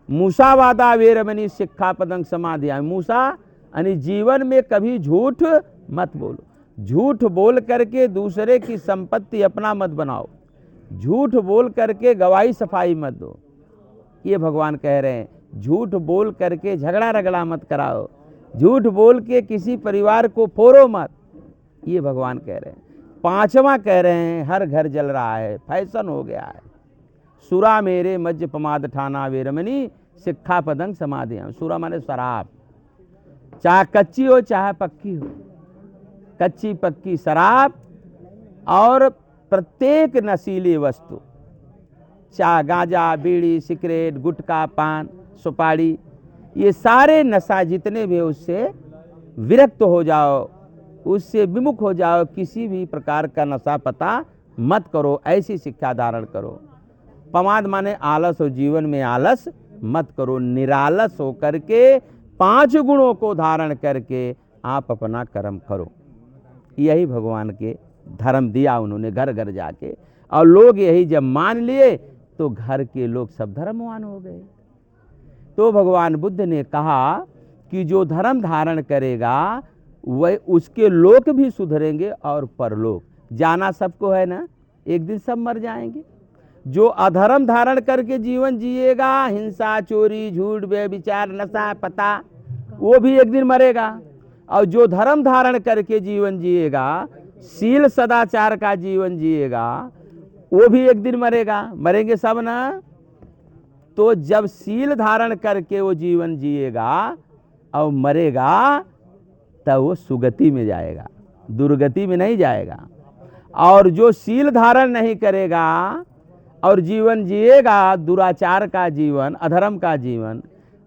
मूसावादा वेरमणि शिक्षापदं समाधियां। मूसा यानी जीवन में कभी झूठ मत बोलो। झूठ बोल करके दूसरे की संपत्ति अपना मत बनाओ। झूठ बोल करके गवाही सफाई मत दो। ये भगवान कह रहे हैं। झूठ बोल करके झगड़ा रगड़ा मत कराओ। झूठ बोल के किसी परिवार को फोड़ो मत। ये भगवान कह रहे हैं। पांचवा कह रहे हैं हर घर जल रहा है, फैशन हो गया है, सुरा मेरे मज्ज पमाद ठाना वेरमणि शिक्षापदं समाधियां। सुरा माने शराब, चाहे कच्ची हो चाहे पक्की हो, कच्ची पक्की शराब और प्रत्येक नशीली वस्तु, चाहे गांजा, बीड़ी, सिगरेट, गुटखा, पान, सुपारी, ये सारे नशा जितने भी उससे विरक्त हो जाओ, उससे विमुख हो जाओ। किसी भी प्रकार का नशा पता मत करो, ऐसी शिक्षा धारण करो। पमाद माने आलस, और जीवन में आलस मत करो। निरालस होकर के 5 गुणों को धारण करके आप अपना कर्म करो। यही भगवान के धर्म दिया उन्होंने घर घर जाके, और लोग यही जब मान लिए तो घर के लोग सब धर्मवान हो गए। तो भगवान बुद्ध ने कहा कि जो धर्म धारण करेगा वह उसके लोक भी सुधरेंगे और परलोक। जाना सबको है ना, एक दिन सब मर जाएंगे। जो अधर्म धारण करके जीवन जिएगा, हिंसा, चोरी, झूठ, व्यभिचार, नशा, पता, वो भी एक दिन मरेगा। और जो धर्म धारण करके जीवन जिएगा, शील सदाचार का जीवन जिएगा, वो भी एक दिन मरेगा। मरेंगे सब ना। तो जब शील धारण करके वो जीवन जिएगा और मरेगा, तब वो सुगति में जाएगा, दुर्गति में नहीं जाएगा। और जो शील धारण नहीं करेगा और जीवन जिएगा, दुराचार का जीवन, अधर्म का जीवन,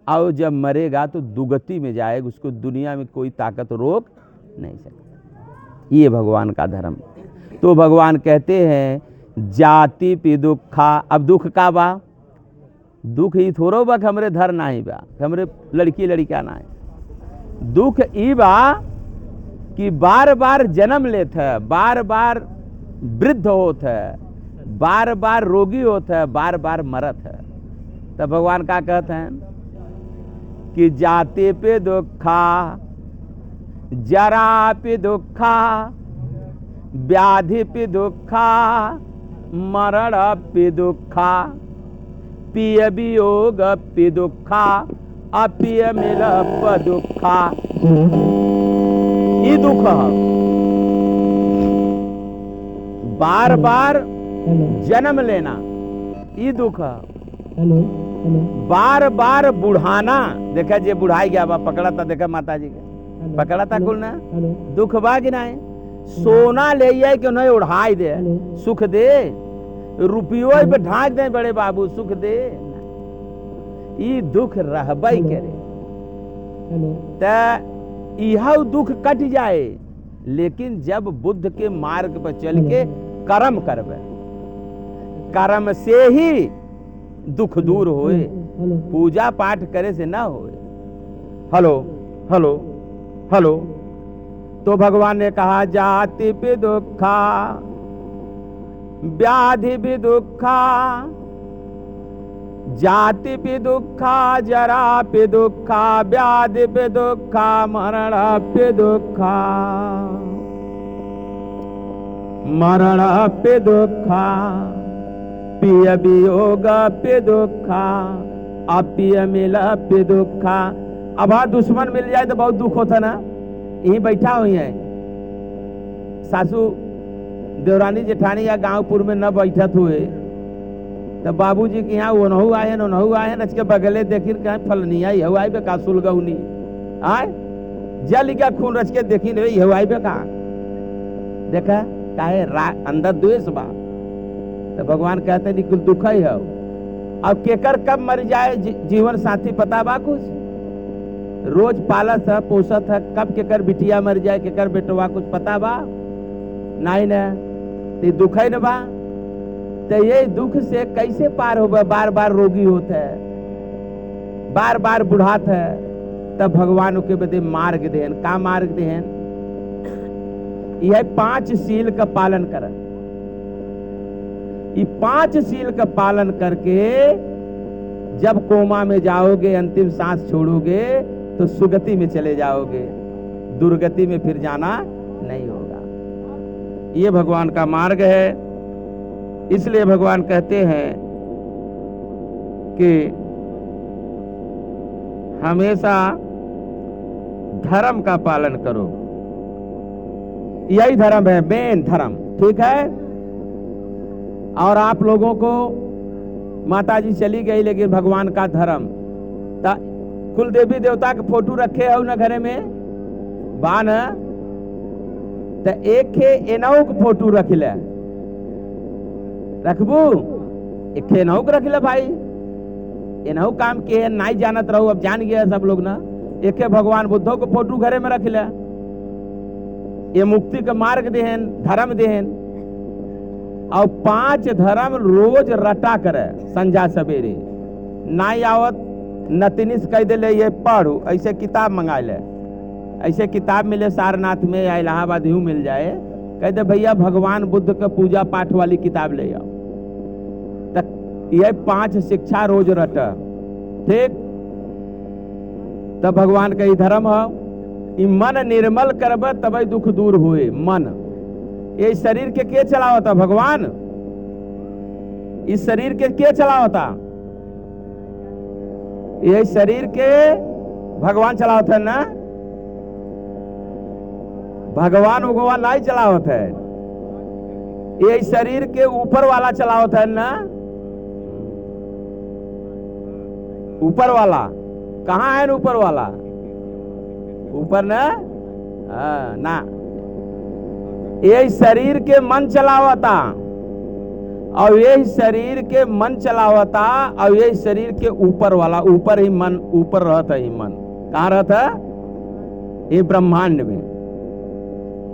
और जब मरेगा तो दुगति में जाएगा। उसको दुनिया में कोई ताकत रोक नहीं सकती। ये भगवान का धर्म। तो भगवान कहते हैं जाति पि दुखा। अब दुख का बा, दुख ई थोड़ो बा हमरे धर नाही बा, हमरे लड़की लड़का ना है। दुख ई बा कि बार बार जन्म लेत है, बार बार वृद्ध होत है, बार बार रोगी होत है, बार बार मरत है। तब भगवान का कहते हैं कि जाति पे दुखा, जरा पे दुखा, व्याधि पे दुखा, मरण पे दुखा, पिय वियोग पे दुखा, अपिय मिलप दुखा। ये दुख है, बार बार जन्म लेना, ये दुख है। बार बार बुढ़ाना, देखा जे बुढ़ाई गया बा, पकड़ा था, देखा माता जी के पकड़ा था कुल ना, दुख बा कि नहीं। सोना ले आए कि नहीं उड़ाई दे, सुख दे, रुपयों पे ढांक दे बड़े बाबू, सुख दे, ये दुख रहबई करे। त यह दुख कट जाए। लेकिन जब बुद्ध के मार्ग पर चल के कर्म करबे, कर्म से ही दुख दूर होए, पूजा पाठ करे से ना होए। Hello hello hello. तो भगवान ने कहा जाति पे दुखा, व्याधि भी दुखा, जाति पे दुखा, जरा पे दुखा, व्याधि पे दुखा, मरण पे दुखा, मरण पे दुखा, पिय वियोग पे दुखा, अपिय मिल पे दुखा। अब हाँ दुश्मन मिल जाए तो बहुत दुख होता ना। यही बैठा हुई है सासू देवरानी जेठानी या गांवपुर में न बैठत हुए, तब बाबूजी के यहाँ ओनहु आए ओनहु आए, रच के बगले देखी कहे फलनिया हवाई पे का सुलगौनी आए, जल का खून रच के देखी रही हवाई पे का, देखा काहे अंदर द्वेष बा। तो भगवान कहते हैं कुल दुख ही है। अब केकर कब मर जाए जीवन साथी पता बा कुछ? रोज पालत है, पोसत है, कब केकर बिटिया मर जाए, केकर बेटवा कुछ पता बा? नहीं ना। तो दुख है न बा। तो ये दुख से कैसे पार हो? बार बार रोगी होता है, बार बार बुढ़ात है। तब भगवान के बदे मार्ग देन। का मार्ग देन? यह 5 शील का पालन कर। ये 5 शील का पालन करके जब कोमा में जाओगे, अंतिम सांस छोड़ोगे, तो सुगति में चले जाओगे, दुर्गति में फिर जाना नहीं होगा। ये भगवान का मार्ग है। इसलिए भगवान कहते हैं कि हमेशा धर्म का पालन करो। यही धर्म है, मेन धर्म, ठीक है। और आप लोगों को माता जी चली गई, लेकिन भगवान का धर्म, कुल देवी देवता के फोटो रखे हो ना घरे में बान, तो एक एनहु के फोटो रख ले, रखबू एक एनहु के रख ले भाई। एनहु काम के है, नहीं जानत रहो, अब जान गया सब लोग ना। एक भगवान बुद्धों को फोटो घरे में रख ले। ये मुक्ति का मार्ग देहन, धर्म देहन। और 5 धर्म रोज रटा करे, संझा सवेरे। नाई आवत नतिनिस कह दे ले ये पढ़ू, ऐसे किताब मंगा ले, ऐसे किताब मिले सारनाथ में या इलाहाबाद यूं मिल जाए, कह दे भैया भगवान बुद्ध का पूजा पाठ वाली किताब ले आओ। तक ये 5 शिक्षा रोज रट, ठीक। तब भगवान का ही धर्म है। मन निर्मल करब तब दुख दूर हुए। मन ये शरीर के चलावत है? भगवान। इस शरीर के चलावता? ये शरीर के भगवान चलावत है ना, भगवान नहीं चलावत है, ये शरीर के ऊपर वाला चलावत है ना। ऊपर वाला कहाँ है? ऊपर वाला ऊपर ना ये शरीर के मन चलावता, और ये शरीर के मन चलावता, और ये शरीर के ऊपर वाला, ऊपर ही मन, ऊपर रहता ही मन। कहाँ रहता? ये ब्रह्मांड में।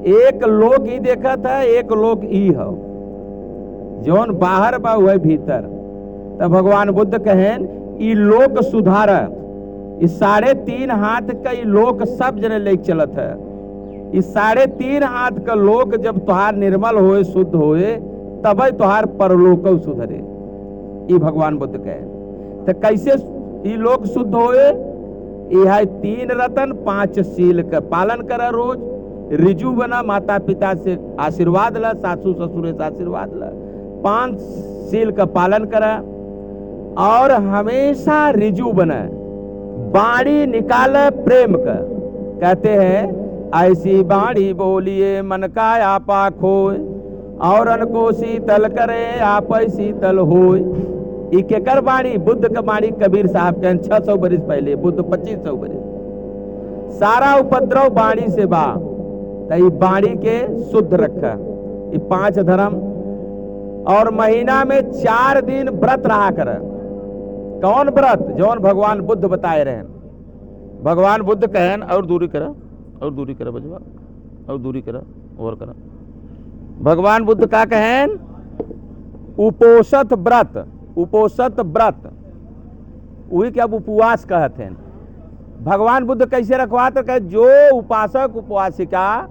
एक लोक ही देखा था, एक लोक ई हो, जौन बाहर बा वह भीतर। तब भगवान बुद्ध कहेन ई लोक सुधार, इस 3.5 हाथ का ई लोक सब जने लेके चलत है। इस 3.5 हाथ का लोक जब तुहार निर्मल होए, शुद्ध होए, तब तुहार परलोक सुधरे। ये भगवान बुद्ध कहे। तो कैसे ई लोक शुद्ध होए? यह 3 रतन 5 शील का पालन करा रोज, रिजु बना, माता पिता से आशीर्वाद ला, सासू ससुर से आशीर्वाद ला, 5 शील का पालन करा, और हमेशा रिजु बना, बाणी निकाले प्रेम का। कहते हैं ऐसी बाणी बोलिए मन का आपा खोए, और अनको शीतल करे आप शीतल होए। ई केकर बाणी? बुद्ध का बाणी। कबीर साहब के 600 बरिस पहले, बुद्ध 2500 बरिस। सारा उपद्रव बाणी से बा, तो ई बाणी के शुद्ध रखा। ये 5 धर्म, और महीना में 4 दिन व्रत रहा कर। कौन व्रत? जौन भगवान बुद्ध बताए रहे। भगवान बुद्ध कहन और दूरी करा, और दूरी करा बजवा, और दूरी करा, और करा। भगवान बुद्ध का कहन उपोषित व्रत, उपोषित व्रत, वही क्या उपवास कहते हैं। भगवान बुद्ध कैसे रखवाते? कहे जो उपासक उपवासिका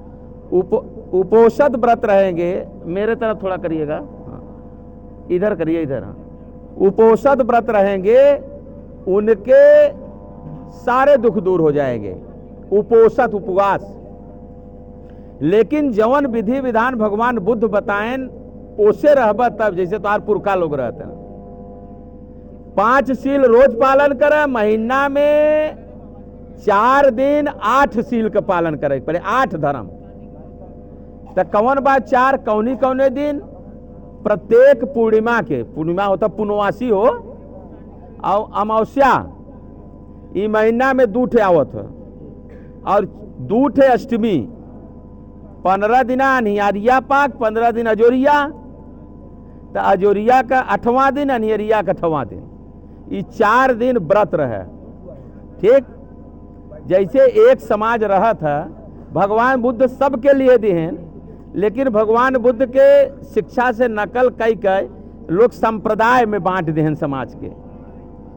उपोषित व्रत रहेंगे, मेरे तरफ थोड़ा करिएगा, इधर करिए, इधर। उपोषित व्रत रहेंगे, उनके सारे दुख दूर हो जाएंगे। उपोषित उपवास। लेकिन जवन विधि विधान भगवान बुद्ध बताएं ओसे रहबा तब, जैसे तुम्हारे पुरखा लोग रहते हैं। 5 शील रोज पालन करे, महीना में 4 दिन 8 शील का पालन करे पड़े, 8 धर्म। तो कौन बात 4? कौनी कौने दिन? प्रत्येक पूर्णिमा के, पूर्णिमा होता पुनवासी हो, और अमावस्या, ई महीना में 2 ठे आवत है, और 2 ठे अष्टमी, 15 दिन अनिहरिया पाक, 15 दिन अजोरिया। तो अजोरिया का 8वां दिन, अनिहरिया का 8वां दिन, ये 4 दिन व्रत रहे। ठीक जैसे एक समाज रहा था, भगवान बुद्ध सबके लिए दिए, लेकिन भगवान बुद्ध के शिक्षा से नकल कई लोग संप्रदाय में बांट दें समाज के।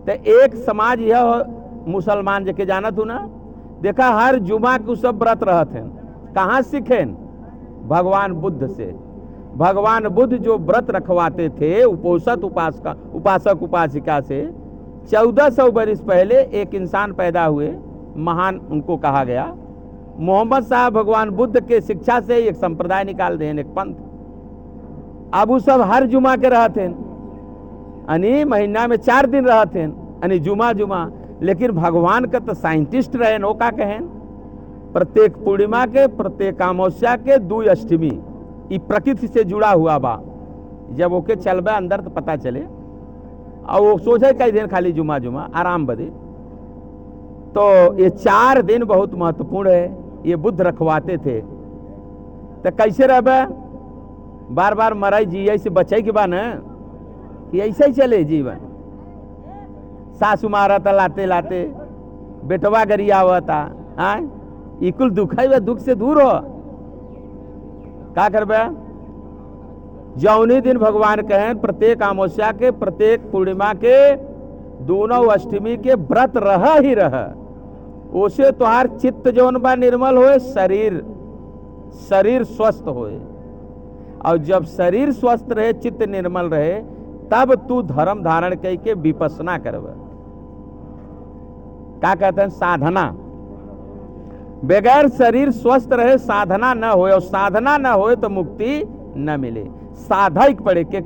तो एक समाज यह मुसलमान जके जाना तू ना, देखा हर जुमा को सब व्रत रहते हैं। कहाँ सीखे? भगवान बुद्ध से। भगवान बुद्ध जो व्रत रखवाते थे उपोषित उपासक उपासिका से, 1400 बरिस पहले एक इंसान पैदा हुए, महान उनको कहा गया। मोहम्मद साहब भगवान बुद्ध के शिक्षा से एक संप्रदाय निकाल दें, एक पंथ। अब वो सब हर जुमा के रहते, यानी महीना में 4 दिन रहते, यानी जुमा जुमा। लेकिन भगवान का तो साइंटिस्ट रहे, नो का कहें प्रत्येक पूर्णिमा के, प्रत्येक अमावस्या के, 2 अष्टमी, ये प्रकृति से जुड़ा हुआ बा। जब ओके चलबे अंदर तो पता चले, और वो सोचे कई दिन खाली जुमा जुमा आराम बदे। तो ये 4 दिन बहुत महत्वपूर्ण है, ये बुद्ध रखवाते थे। तो कैसे रह बार बार मराई जिये से बचे के बा न, कि ऐसे ही चले जीवन। सासु मारता लाते लाते, बेटवा गरियावता, इकुल दुख है, दुख से दूर हो का करबे? जौनी दिन भगवान कहें प्रत्येक अमावस्या के, प्रत्येक पूर्णिमा के, दोनों अष्टमी के व्रत रह ही रह। उसे तुहार चित्त जौन बा निर्मल होए, शरीर स्वस्थ होए। और जब शरीर स्वस्थ रहे, चित्त निर्मल रहे, तब तू धर्म धारण करके विपස්සना करबे। क्या कहते हैं? साधना। बगैर शरीर स्वस्थ रहे साधना न होए, और साधना न होए तो मुक्ति न मिले। साधक पड़े के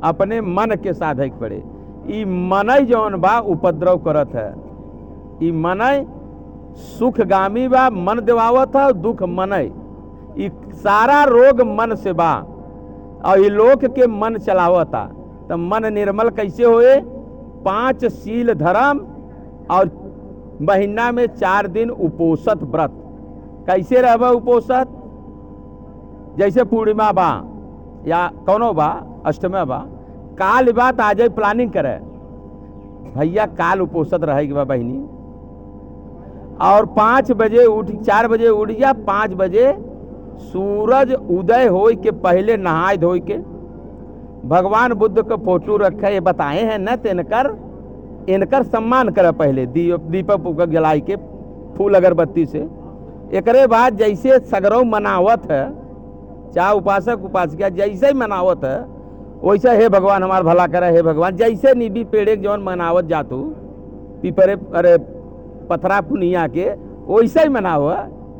अपने मन के साधे के पड़े। ई मनई जौन बा उपद्रव करत है, ई मनई सुखगामी बा, मन दिवावत है, दुख मनई। ई सारा रोग मन से बा और ई लोक के मन चलावता। तो मन निर्मल कैसे होए? 5 शील धर्म और महीना में 4 दिन उपोषित व्रत। कैसे रहबा उपोषित? जैसे पूर्णिमा बा या कौनो बा, अष्टमी बा, काल बात आ जाए प्लानिंग करे, भैया काल उपोषित रहेगी बा बहनी, और 5 बजे उठ, 4 बजे उठ जा, 5 बजे सूरज उदय हो के पहले नहाय धोई के भगवान बुद्ध का फोटो रखे, ये बताए हैं न, इनकर सम्मान करे पहले, दीपक उपक जलाई के फूल अगरबत्ती से। एकरे बाद जैसे सगरव मनावत है, चाहे उपासक उपासिका जैसे ही मनावत है, वैसे हे भगवान हमार भला करे, हे भगवान, जैसे निबी पेड़े जौन मनावत जातू पीपरे अरे पथरा पुनिया के, वैसे ही मनाव,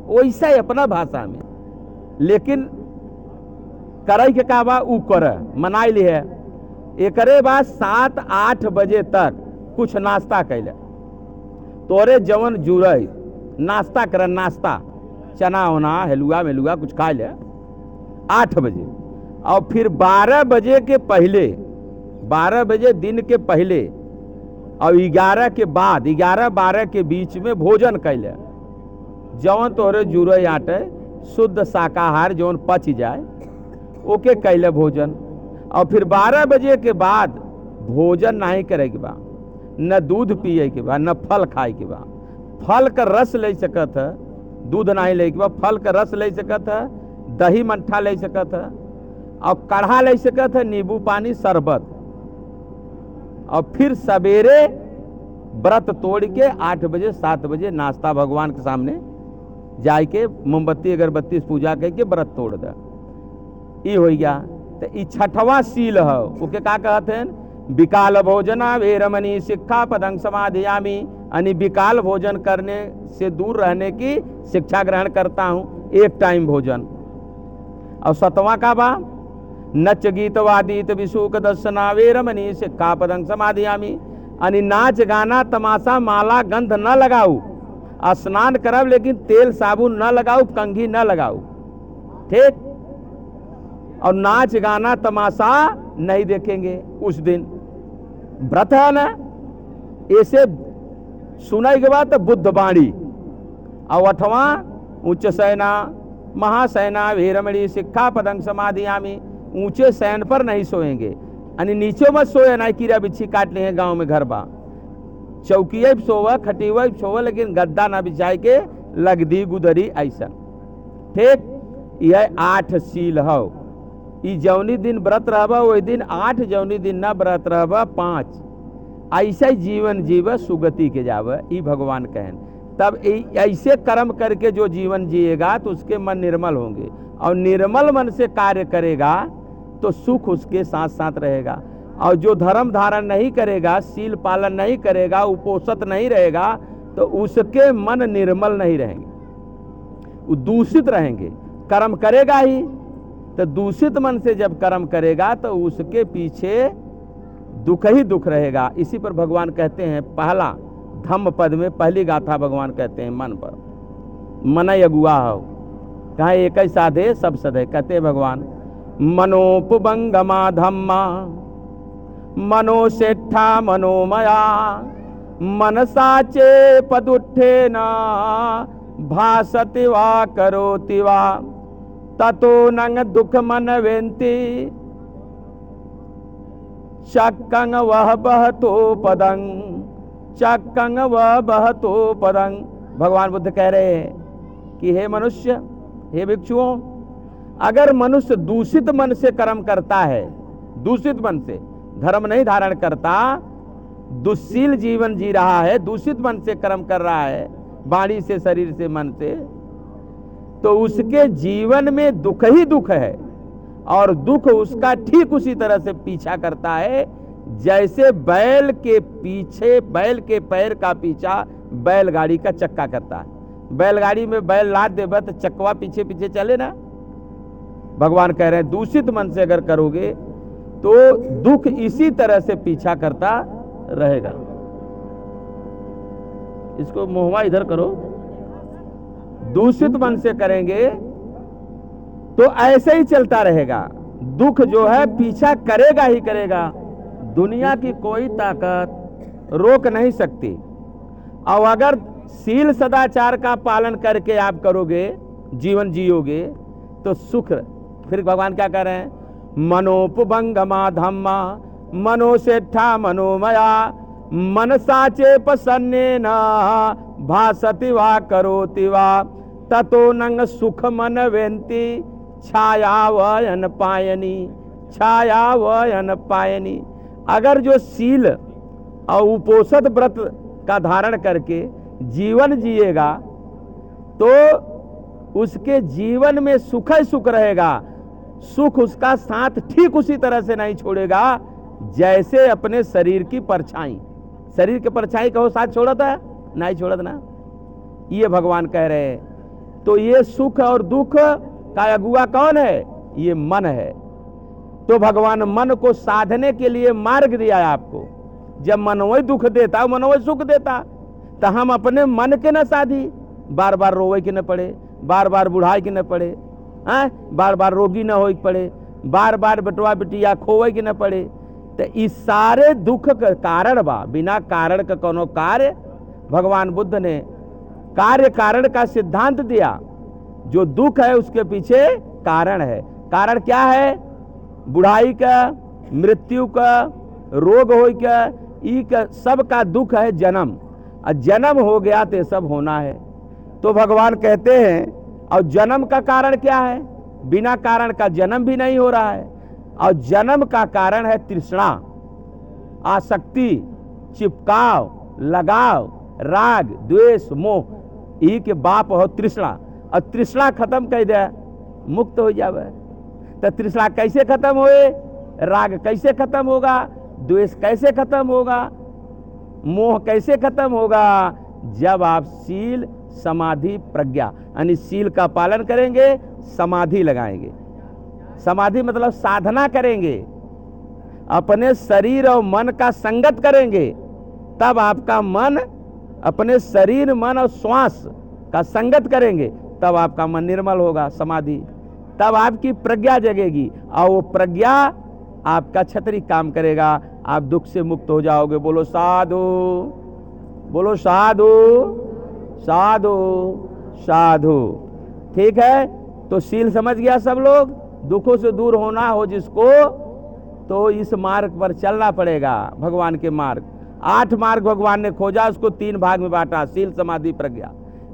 वैसे ही अपना भाषा में। लेकिन करे के का बा ऊ करे, मनाई ली है। एकरे बाद 7-8 बजे तक कुछ नाश्ता कैले, तोरे जवन जुड़े नाश्ता करे, नाश्ता चना वना हलुआ मेलुआ कुछ खा ले 8 बजे, और फिर 12 बजे के पहले, 12 बजे दिन के पहले और 11 के बाद, 11-12 के बीच में भोजन कैले, जवन तोहरे जुड़े आटे शुद्ध शाकाहार जवन पच जाए ओके कैले भोजन। और फिर 12 बजे के बाद भोजन नहीं करे के बा, न दूध पिए के बा, न फल खाए के बा। फल का रस ले सकत है, दूध नहीं ले के बा, फल का रस ले सकत है, दही मट्ठा ले सकत है, और काढ़ा ले सकत है, नींबू पानी शरबत। और फिर सवेरे व्रत तोड़ के 8 बजे 7 बजे नाश्ता भगवान के सामने जाए के मोमबत्ती अगरबत्ती से पूजा करके व्रत तोड़ दे। ई हो गया। तो ई 6वां शील है, ओके का कहते हैं? विकाल भोजना वेरमणि शिक्षा पदं समाधियामी, यानी विकाल भोजन करने से दूर रहने की शिक्षा ग्रहण करता हूँ, एक टाइम भोजन। और 7वां का बा नच गीत वादित विशुक दर्शना वेरमणि शिक्षा पदं समाधियामी, यानी नाच गाना तमाशा माला गंध न लगाऊ, स्नान करब लेकिन तेल साबुन न लगाऊ, कंघी न लगाऊ, ठीक, और नाच गाना तमाशा नहीं देखेंगे उस दिन। व्रत है ना, ऐसे सुनाई के बाद तो बुद्ध बाणी। और 8वां उच्च सेना महासेना वीरमणि शिक्षा पदं समाधियामी, ऊंचे सैन पर नहीं सोएंगे, यानी नीचे मत सोए, ना कीड़ा बिच्छी काट लिए गांव में घर बा, चौकिया भी सोवा, खटिया भी सोवा, लेकिन गद्दा ना बिछाए के लगदी गुदरी ऐसा, ठीक। यह 8 शील है। ई जौनी दिन व्रत रहबा वही दिन 8, जौनी दिन न व्रत रहबा 5। ऐसे जीवन जीव सुगति के जावे, ई भगवान कहन। तब ऐसे कर्म करके जो जीवन जिएगा तो उसके मन निर्मल होंगे, और निर्मल मन से कार्य करेगा तो सुख उसके साथ साथ रहेगा। और जो धर्म धारण नहीं करेगा, शील पालन नहीं करेगा, उपोषित नहीं रहेगा, तो उसके मन निर्मल नहीं रहेंगे, वो दूषित रहेंगे। कर्म करेगा ही तो दूषित मन से जब कर्म करेगा तो उसके पीछे दुख ही दुख रहेगा। इसी पर भगवान कहते हैं, पहला धम्म पद में पहली गाथा भगवान कहते हैं मन पर, मन अगुआ हो, कहा एक ही साधे सब सधे। कहते हैं भगवान, मनोपबंगमा धम्मा मनोसेठा मनोमया, मन साचे पदुठे न भासति वा करोति वा, ततो नंग दुख मन वेंति चक्कंग वह बहतो पदंग, चक्कंग वह बहतो पदंग। भगवान बुद्ध कह रहे हैं कि हे मनुष्य, हे भिक्षुओं, अगर मनुष्य दूषित मन से कर्म करता है, दूषित मन से धर्म नहीं धारण करता, दुश्शील जीवन जी रहा है, दूषित मन से कर्म कर रहा है, वाणी से, शरीर से, मन से, तो उसके जीवन में दुख ही दुख है। और दुख उसका ठीक उसी तरह से पीछा करता है जैसे बैल के पीछे, बैल के पैर का पीछा बैलगाड़ी का चक्का करता है। बैलगाड़ी में बैल लाद देबा तो चक्का पीछे पीछे चले ना। भगवान कह रहे हैं दूषित मन से अगर करोगे तो दुख इसी तरह से पीछा करता रहेगा। इसको मोहवा इधर करो। दूषित मन से करेंगे तो ऐसे ही चलता रहेगा, दुख जो है पीछा करेगा ही करेगा, दुनिया की कोई ताकत रोक नहीं सकती। और अगर शील सदाचार का पालन करके आप करोगे, जीवन जियोगे, तो सुख। फिर भगवान क्या कह रहे हैं? मनोपभंगमा धम्मा मनोसेठा मनोमया मन साचे प्रसन्नेन भासति वा करोति वा ततो नंग सुख मन वेन्ति छाया वयन पायनी छाया वयन पायनी। अगर जो शील और उपोषद व्रत का धारण करके जीवन जिएगा तो उसके जीवन में सुख ही सुख रहेगा। सुख उसका साथ ठीक उसी तरह से नहीं छोड़ेगा जैसे अपने शरीर की परछाई। शरीर की परछाई कहो साथ छोड़ता है? नहीं छोड़त ना। ये भगवान कह रहे हैं। तो ये सुख और दुख का अगुआ कौन है? ये मन है। तो भगवान मन को साधने के लिए मार्ग दिया है आपको। जब मन वही दुख देता, मन वही सुख देता, तो हम अपने मन के न साधी, बार बार रोवे के न पड़े, बार बार बुढ़ाई के न पड़े, बार बार रोगी न हो पड़े, बार बार बेटवा बेटिया खोवे के न पड़े। तो इस सारे दुख का कारण बा, बिना कारण का कोनो कार्य। भगवान बुद्ध ने कार्य कारण का सिद्धांत दिया। जो दुख है उसके पीछे कारण है। कारण क्या है? बुढ़ाई का, मृत्यु का, रोग हो का, ई का सब का दुख है जन्म। और जन्म हो गया तो सब होना है। तो भगवान कहते हैं, और जन्म का कारण क्या है? बिना कारण का जन्म भी नहीं हो रहा है। और जन्म का कारण है तृष्णा, आसक्ति, चिपकाव, लगाव, राग, द्वेष, मोह। ई के बाप हो तृष्णा। और तृष्णा खत्म कर दे, मुक्त हो जावे। तो तृष्णा कैसे खत्म होए? राग कैसे खत्म होगा? द्वेष कैसे खत्म होगा? मोह कैसे खत्म होगा? जब आप शील, समाधि, प्रज्ञा यानी शील का पालन करेंगे, समाधि लगाएंगे। समाधि मतलब साधना करेंगे, अपने शरीर और मन का संगत करेंगे, तब आपका मन अपने शरीर, मन और श्वास का संगत करेंगे, तब आपका मन निर्मल होगा। समाधि, तब आपकी प्रज्ञा जगेगी और वो प्रज्ञा आपका छतरी काम करेगा। आप दुख से मुक्त हो जाओगे। बोलो साधु, बोलो साधु, साधु, साधु। ठीक है? तो शील समझ गया सब लोग। दुखों से दूर होना हो जिसको, तो इस मार्ग पर चलना पड़ेगा, भगवान के मार्ग। 8 मार्ग भगवान ने खोजा, उसको 3 भाग में बांटा, शील, समाधि, प्रज्ञा।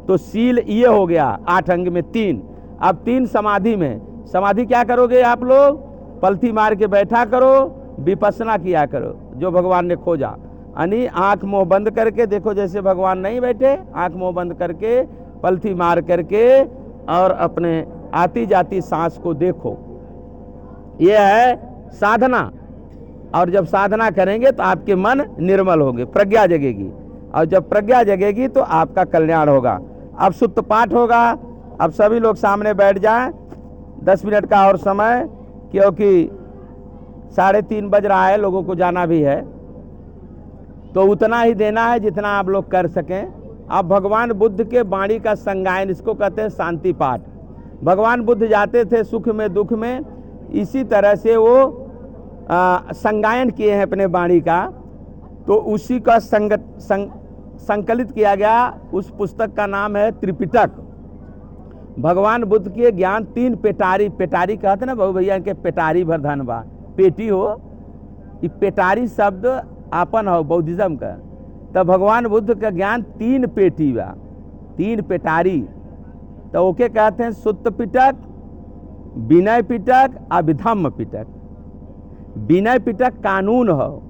तो शील ये हो गया 8 अंग में 3। अब 3 समाधि में। समाधि क्या करोगे आप लोग? पलथी मार के बैठा करो, विपස්සना किया करो, जो भगवान ने खोजा। यानी आंख मुंह बंद करके देखो, जैसे भगवान नहीं बैठे, आंख मुंह बंद करके, पलथी मार करके, और अपने आती जाती सांस को देखो। यह है साधना। और जब साधना करेंगे तो आपके मन निर्मल होंगे, प्रज्ञा जगेगी। और जब प्रज्ञा जगेगी तो आपका कल्याण होगा। अब सुत्त पाठ होगा। अब सभी लोग सामने बैठ जाएं। 10 मिनट का और समय, क्योंकि 3:30 बज रहा है, लोगों को जाना भी है। तो उतना ही देना है जितना आप लोग कर सकें। अब भगवान बुद्ध के वाणी का संगायन, इसको कहते हैं शांति पाठ। भगवान बुद्ध जाते थे सुख में दुख में, इसी तरह से वो संगायन किए हैं अपने वाणी का। तो उसी का संकलित किया गया। उस पुस्तक का नाम है त्रिपिटक। भगवान बुद्ध के ज्ञान 3 पेटारी, पेटारी कहते ना बहु भैया के, पेटारी भर धन बा, पेटी हो। ये पेटारी शब्द आपन हो बौद्धिज्म का। तो भगवान बुद्ध का ज्ञान 3 पेटी बा, 3 पेटारी। तो ओके कहते हैं सुत्त पिटक, विनय पिटक, अभिधम्म पिटक। विनय पिटक कानून हो,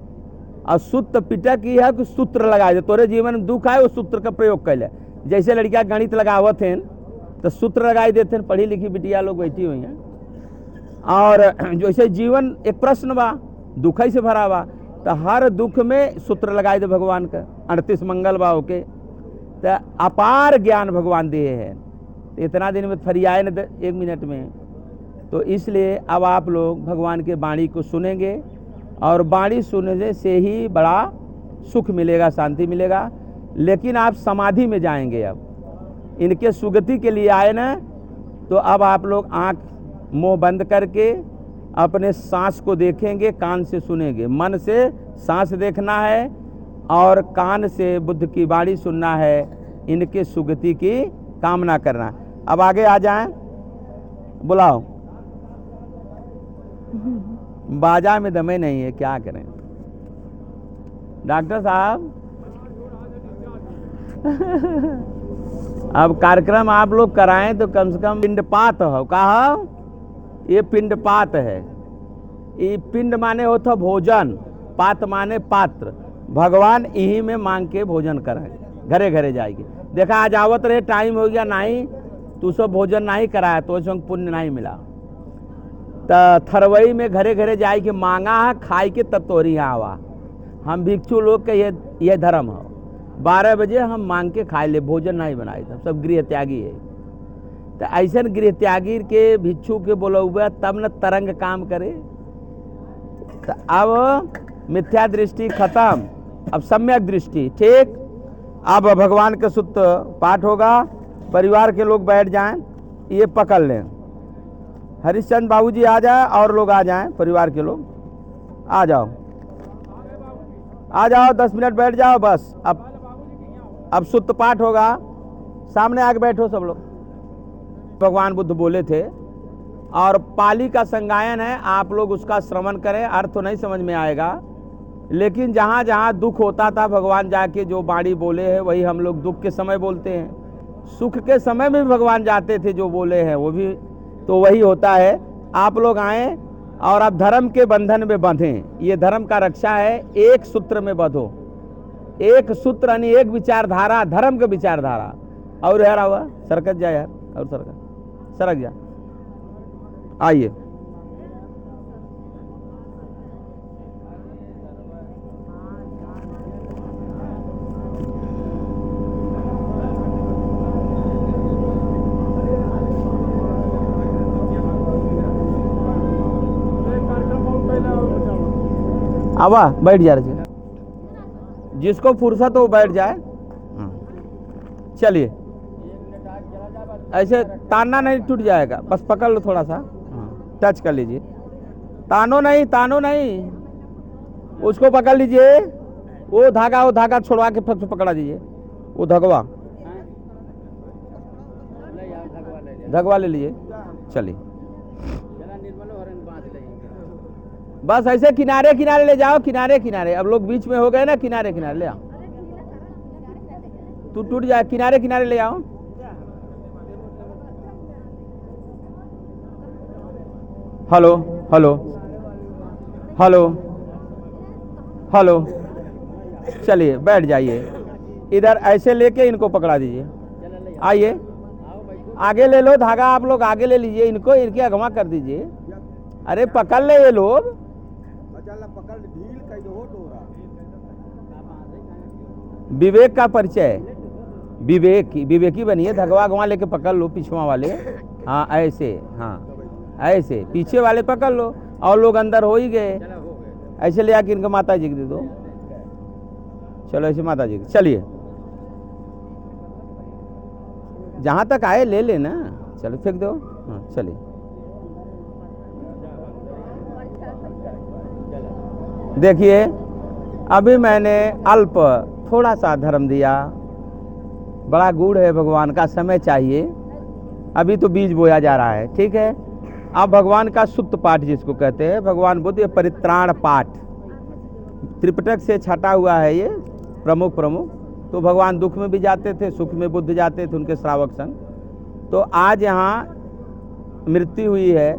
और सुत्त पिटक ये है कि सूत्र लगा दे। तोरे जीवन में दुख आए, वो सूत्र का प्रयोग कर ले। जैसे लड़कियां गणित लगावत हैं तो सूत्र लगाई देते हैं, पढ़ी लिखी बिटिया लोग बैठी हुई हैं। और जैसे जीवन एक प्रश्न बा, दुख से भरा बा, तो हर दुख में सूत्र लगाए दे भगवान का। 38 मंगल बा होके, तो अपार ज्ञान भगवान दिए हैं। इतना दिन में फरियाए न 1 मिनट में। तो इसलिए अब आप लोग भगवान के वाणी को सुनेंगे और वाणी सुनने से ही बड़ा सुख मिलेगा, शांति मिलेगा। लेकिन आप समाधि में जाएंगे। अब इनके सुगति के लिए आए ना, तो अब आप लोग आँख मुंह बंद करके अपने सांस को देखेंगे, कान से सुनेंगे, मन से सांस देखना है और कान से बुद्ध की वाणी सुनना है, इनके सुगति की कामना करना। अब आगे आ जाएं, बुलाओ। बाजा में दमे नहीं है, क्या करें डॉक्टर साहब। अब कार्यक्रम आप लोग कराएं तो कम से कम पिंडपात हो। कहा ये पिंडपात है। ये पिंड माने होता भोजन, पात माने पात्र। भगवान यही में मांग के भोजन कराए, घरे घरे जाएगी। देखा आज आवत रहे, टाइम हो गया नहीं, तू सब भोजन नहीं कराया तो संग पुण्य नहीं मिला। तो थरवई में घरे घरे जाए के मांगा है, खाई के तब तोरी आवा। हम भिक्षु लोग के ये धर्म हो। 12 बजे हम मांग के खाए ले, भोजन नहीं बनाए तब सब गृह त्यागी है। तो ऐसा गृह त्यागी के भिक्षु के बोलौबे तब न तरंग काम करे। तो अब मिथ्या दृष्टि खत्म, अब सम्यक दृष्टि। ठीक, अब भगवान का सुत्त पाठ होगा। परिवार के लोग बैठ जाएं, ये पकड़ लें। हरिश्चंद्र बाबूजी आ जाए और लोग आ जाएं, परिवार के लोग आ जाओ, आ जाओ, 10 मिनट बैठ जाओ बस। अब सुत्त पाठ होगा, सामने आके बैठो सब लोग। भगवान बुद्ध बोले थे और पाली का संगायन है, आप लोग उसका श्रवण करें। अर्थ तो नहीं समझ में आएगा, लेकिन जहाँ जहाँ दुख होता था भगवान जाके जो वाणी बोले हैं वही हम लोग दुख के समय बोलते हैं। सुख के समय में भी भगवान जाते थे, जो बोले हैं वो भी तो वही होता है। आप लोग आएँ और आप धर्म के बंधन में बंधें। ये धर्म का रक्षा है, एक सूत्र में बंधो। एक सूत्र यानी एक विचारधारा, धर्म का विचारधारा। और यार हुआ सरकत जा यार, और सरक जा। आइए, आवा बैठ जा रहे, जिसको फुर्सत हो बैठ जाए। चलिए, ऐसे ताना नहीं टूट जाएगा, बस पकड़ लो थोड़ा सा, टच कर लीजिए। तानो नहीं, उसको पकड़ लीजिए। वो धागा छोड़वा के फिर पकड़ा दीजिए। वो धगवा ले लीजिए। चलिए, बस ऐसे किनारे किनारे ले जाओ, किनारे किनारे। अब लोग बीच में हो गए ना, किनारे किनारे ले आओ। तू टूट जाए, किनारे किनारे ले आओ। Hello hello hello hello. चलिए बैठ जाइए, इधर ऐसे लेके इनको पकड़ा दीजिए। आइए, आगे ले लो धागा, आप लोग आगे ले लीजिए इनको, इनकी अगवा कर दीजिए। अरे पकड़ ले ये लोग, विवेक का परिचय। विवेकी बनिए, धगवा गवा लेके पकड़ लो पीछुआ वाले। हाँ ऐसे, हाँ ऐसे पीछे वाले पकड़ लो, और लोग अंदर हो ही गए। ऐसे ले आके इनको माता जी को दे दो। चलो ऐसे माता जी, चलिए जहां तक आए ले लेना। चलो फेंक दो। हाँ चलिए, देखिए अभी मैंने अल्प थोड़ा सा धर्म दिया, बड़ा गूढ़ है भगवान का, समय चाहिए। अभी तो बीज बोया जा रहा है, ठीक है। अब भगवान का सुत्त पाठ जिसको कहते हैं, भगवान बुद्ध ये परित्राण पाठ त्रिपिटक से छटा हुआ है, ये प्रमुख। तो भगवान दुख में भी जाते थे, सुख में बुद्ध जाते थे, उनके श्रावक संग। तो आज यहाँ मृत्यु हुई है,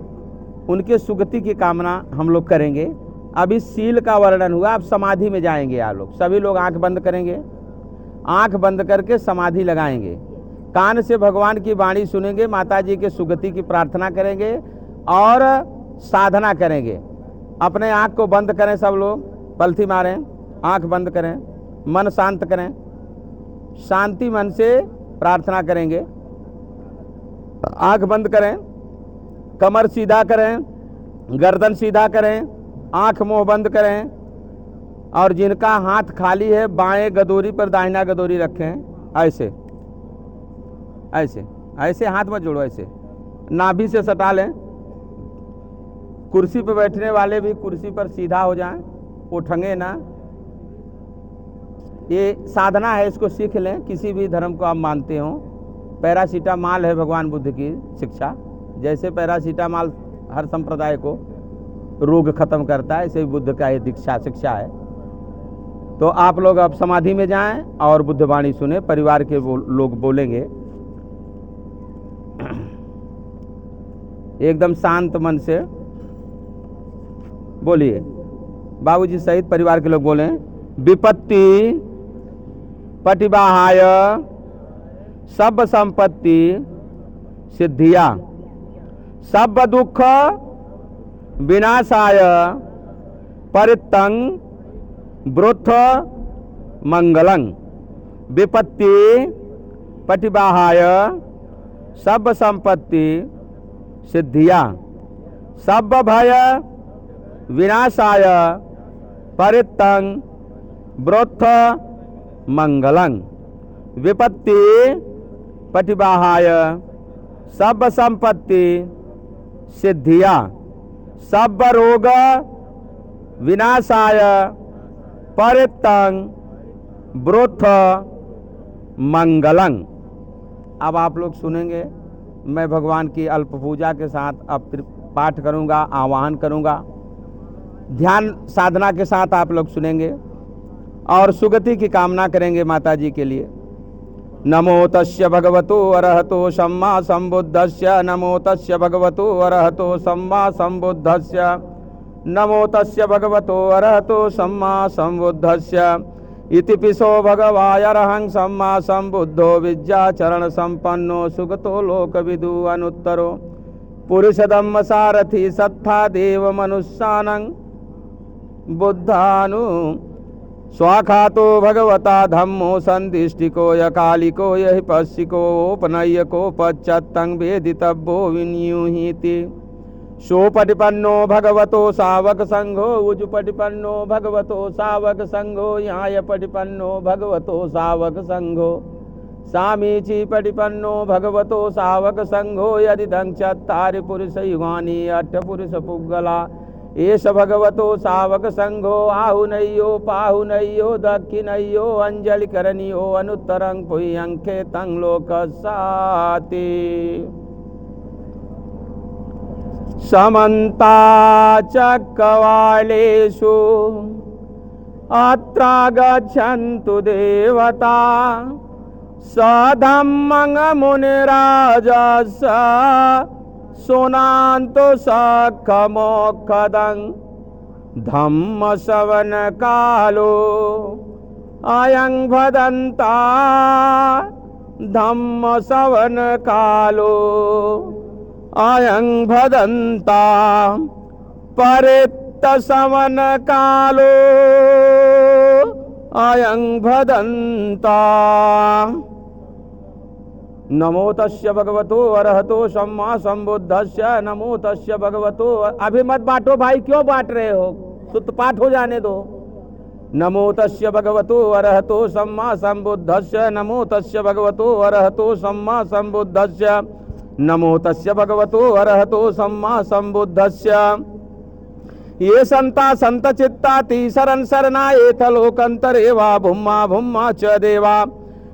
उनके सुगति की कामना हम लोग करेंगे। अभी सील का वर्णन हुआ, अब समाधि में जाएंगे आप लोग। सभी लोग आंख बंद करेंगे, आंख बंद करके समाधि लगाएंगे। कान से भगवान की वाणी सुनेंगे, माता जी के सुगति की प्रार्थना करेंगे और साधना करेंगे। अपने आंख को बंद करें, सब लोग पलथी मारें, आंख बंद करें, मन शांत करें, शांति मन से प्रार्थना करेंगे। आंख बंद करें, कमर सीधा करें, गर्दन सीधा करें, आंख मुंह बंद करें, और जिनका हाथ खाली है बाएं गदोरी पर दाहिना गदोरी रखें। ऐसे ऐसे ऐसे हाथ मत जोड़ो, ऐसे नाभि से सटा लें। कुर्सी पर बैठने वाले भी कुर्सी पर सीधा हो जाएं, उठेंगे ना। ये साधना है, इसको सीख लें, किसी भी धर्म को आप मानते हो। पैरासीटामॉल है भगवान बुद्ध की शिक्षा। जैसे पैरासीटामॉल हर संप्रदाय को रोग खत्म करता है, ऐसे ही बुद्ध का ये दीक्षा शिक्षा है। तो आप लोग अब समाधि में जाएं और बुद्ध वाणी सुने, परिवार के लोग बोलेंगे। एकदम शांत मन से बोलिए, बाबूजी सहित परिवार के लोग बोलें। विपत्ति पटिबाहाय सब संपत्ति सिद्धिया, सब दुख विनाशाय परितंग ब्रुथ मंगलं। विपत्ति पटिबाहाय सब संपत्ति सिद्धिया, सब भय विनाशाय परितंग ब्रुथ मंगलं। विपत्ति पटिबाहाय सब संपत्ति सिद्धिया, सब रोग विनाशाय परितंग ब्रुथ मंगलं। अब आप लोग सुनेंगे, मैं भगवान की अल्प पूजा के साथ अब पाठ करूंगा, आवाहन करूंगा। ध्यान साधना के साथ आप लोग सुनेंगे और सुगति की कामना करेंगे माता जी के लिए। नमो तस्य भगवतो अरहतो सम्मा संबुद्धस्य, नमो तस्य भगवतो अरहतो सम्मा संबुद्धस्य, नमो तस्य भगवतो अरहतो सम्मा संबुद्धस्य। इति पिशो भगवायरहं सम्मा संबुद्धो विद्याचरण संपन्नो सुगतो लोकविदु अनुत्तरो पुरुषधम्म सारथि सत्था देव मनुष्यानं बुद्धानु स्वाखातो भगवता धम्मो संदिष्टिको यकालिको यहि पश्चिकोपनय्यको पश्चत्तं वेदितव्यो विन्यूहीति। सोपटिपन्नो भगवतो सावक संघो उजुपटिपन्नो भगवतो सावक संघो याय पटिपन्नो भगवतो सावक संघो सामीची पटिपन्नो भगवतो सावक संघो यदिदं चत्तारि पुरुष युगानि अट्ठ पुरुष पुग्गला एष भगवतो सावक संघो आहुनय्यो पाहुनय्यो दक्षिणय्यो अंजलि करणीयो अनुत्तरं पुय्यंखे तं लोकसाति। समन्ता चक्रवालेषु अत्रागच्छन्तु देवता सधम्मं मुनिराजस सुनान्तु सखमोक्षदं धम्म श्रवण कालो अयं भदन्ता धम्म श्रवण कालो अयं भदन्ता परित्त श्रवण कालो अयं भदन्ता। नमो तस्य भगवतो अरहतो सम्मा संबुद्धस्य, नमो तस्य भगवतो। अभी मत बांटो भाई, क्यों बांट रहे हो, शुद्ध पाठ हो जाने दो। नमो तस्य भगवतो अरहतो सम्मा संबुद्धस्य, नमो तस्य भगवतो अरहतो सम्मा संबुद्धस्य, नमो तस्य भगवतो अरहतो सम्मा संबुद्धस्य। ये संता संत चित्ता तीसरन शरणा एथ लोकंतरे वा भुम्मा भुम्मा च देवा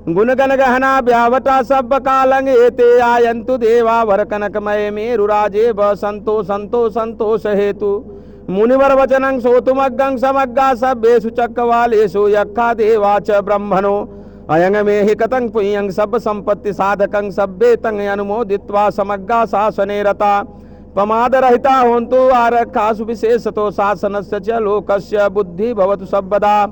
गुणगण गहना व्यावटा सब कालंग एते आयंतु देवा वर कनकमय मेरुराजे ब संतो संतो संतोष हेतु मुनिवर वचनं सोतुमग्गं समग्गा सभ्येषु चक्रवालेषु यक्खा देवा च ब्रह्मणो अयंग में हि कतं पुयं सब संपत्ति साधकं सभ्ये तं अनुमोदित्वा समग्गा शासने रता प्रमाद रहिता होन्तु आरक्षासु विशेषतो शासनस्य च लोकस्य बुद्धि भवतु सर्वदा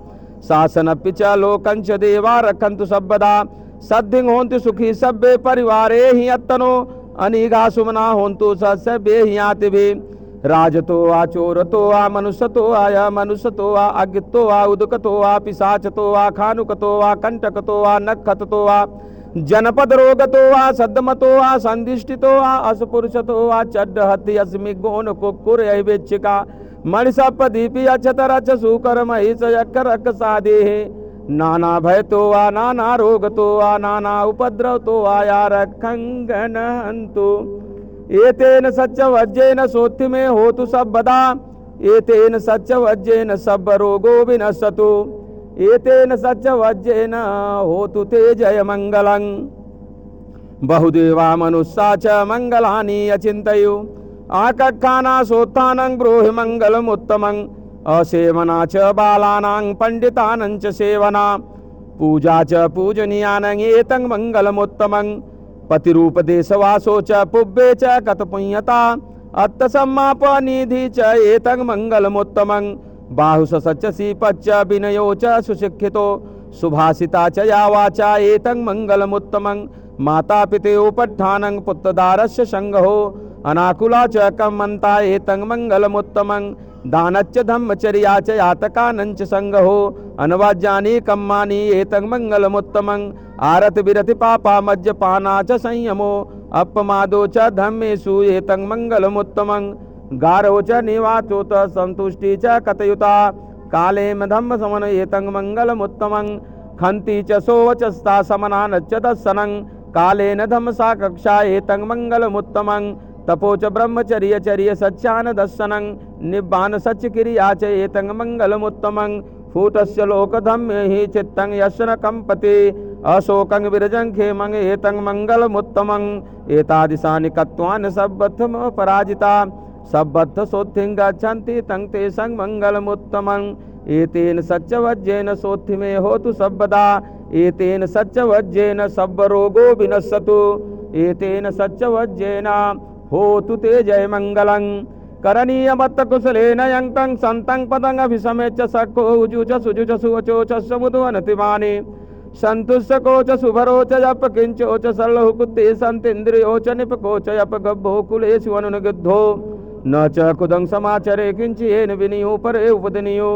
शासनपि च लोकं च देवा रक्षन्तु सर्वदा सद्धिं होन्तु सुखी सभ्ये परिवारे हि अत्तनो अनिगा सुमना होन्तु सभ्ये हि यातिभिः राजतो वा चोरतो वा मनुष्यतो वा मनुष्यतो वा अज्ञतो वा उदकतो वा पिशाचतो वा खानुकतो वा कंटकतो वा नखततो वा जनपद रोगतो वा सद्मतो वा संदिष्टितो वा असपुरुषतो वा चड्डहति अस्मि गोन कुक्कुर ऐवेच्छिका मणिसप दीपी अक्षतरच सुकर्म हिस यक्करक साधे नाना भयतो वा नाना रोगतो वा नाना उपद्रवतो वा या रखंगनहन्तु एतेन सच्च वज्रेन सोत्थि में होतु सबदा एतेन सच्च वज्रेन सब रोगो विनश्यतु एतेन सच्च वज्रेन होतु ते जय मंगलं बहुदेवा मनुष्या च मंगलानि अचिन्तयु आकक्खाना सोत्थानं ब्रूहि मंगलमुत्तमं असेवना च बालानां पंडितानां च सेवना पूजा च पूजनीयानां एतं मंगलमुत्तमं पतिरूपदेशवासो च पुब्बे च कतपुण्यता अत्तसम्मापनिधि च एतं मंगलमुत्तमं बाहुस सच्चसी पच्च विनयो च सुशिक्षितो सुभाषिता च या वाचा एतं मंगलमुत्तमं माता पितयोपट्ठानं पुत्रदारस्य संगहो अनाकुला च कम्मन्ता एतं मंगलमुत्तमं दानच्च धम्मचर्या च यातकानञ्च संगहो अनवाज्यानि कम्मानि एतं मंगलमुत्तमं आरति विरति पापा मज्जपाना च संयमो अपमादो च धम्मेषु एतं मंगलमुत्तमं गारो च निवाचोत संतुष्टि च कतयुता कालेम धम्म समन एतं मंगलमुत्तमं खन्ति च सोवचस्ता समनानच्च दर्शनं कालेन धम्म सा कक्षा एतं मंगलमुत्तमं तपो च ब्रह्मचर्य चर्य सच्चान दर्शनं निब्बान सच्च क्रिया च एतं मंगलमुत्तमं फूटस्य लोकधम्मे हि चित्तं यस्य न कंपति अशोकं विरजं खेमं एतं मंगलमुत्तमं एतादिशानि कत्वानि सब्बद्धम पराजिता सब्बद्ध सोत्थिं गच्छन्ति तं तेषं मंगलमुत्तमं एतेन सच्चवज्रेन सोत्थि में होतु सब्बदा एतेन सच्चवज्रेन सब रोगो विनश्यतु एतेन सच्चवज्रेन होतु ते जय मंगलं करणीयमत्त कुशलेन यंकं संतं पदं अभिसमेच्च सखो उजु च सुजु च सुवचो च समुदो अनतिमानि संतुष्टको च शुभरो च जप किंचो च सल्लहु कुत्ते संतेन्द्रियो च निपको च यप गब्भो कुलेषु अनुनिगद्धो न च कुदं समाचरे किंचेन विनियो परे उपदनियो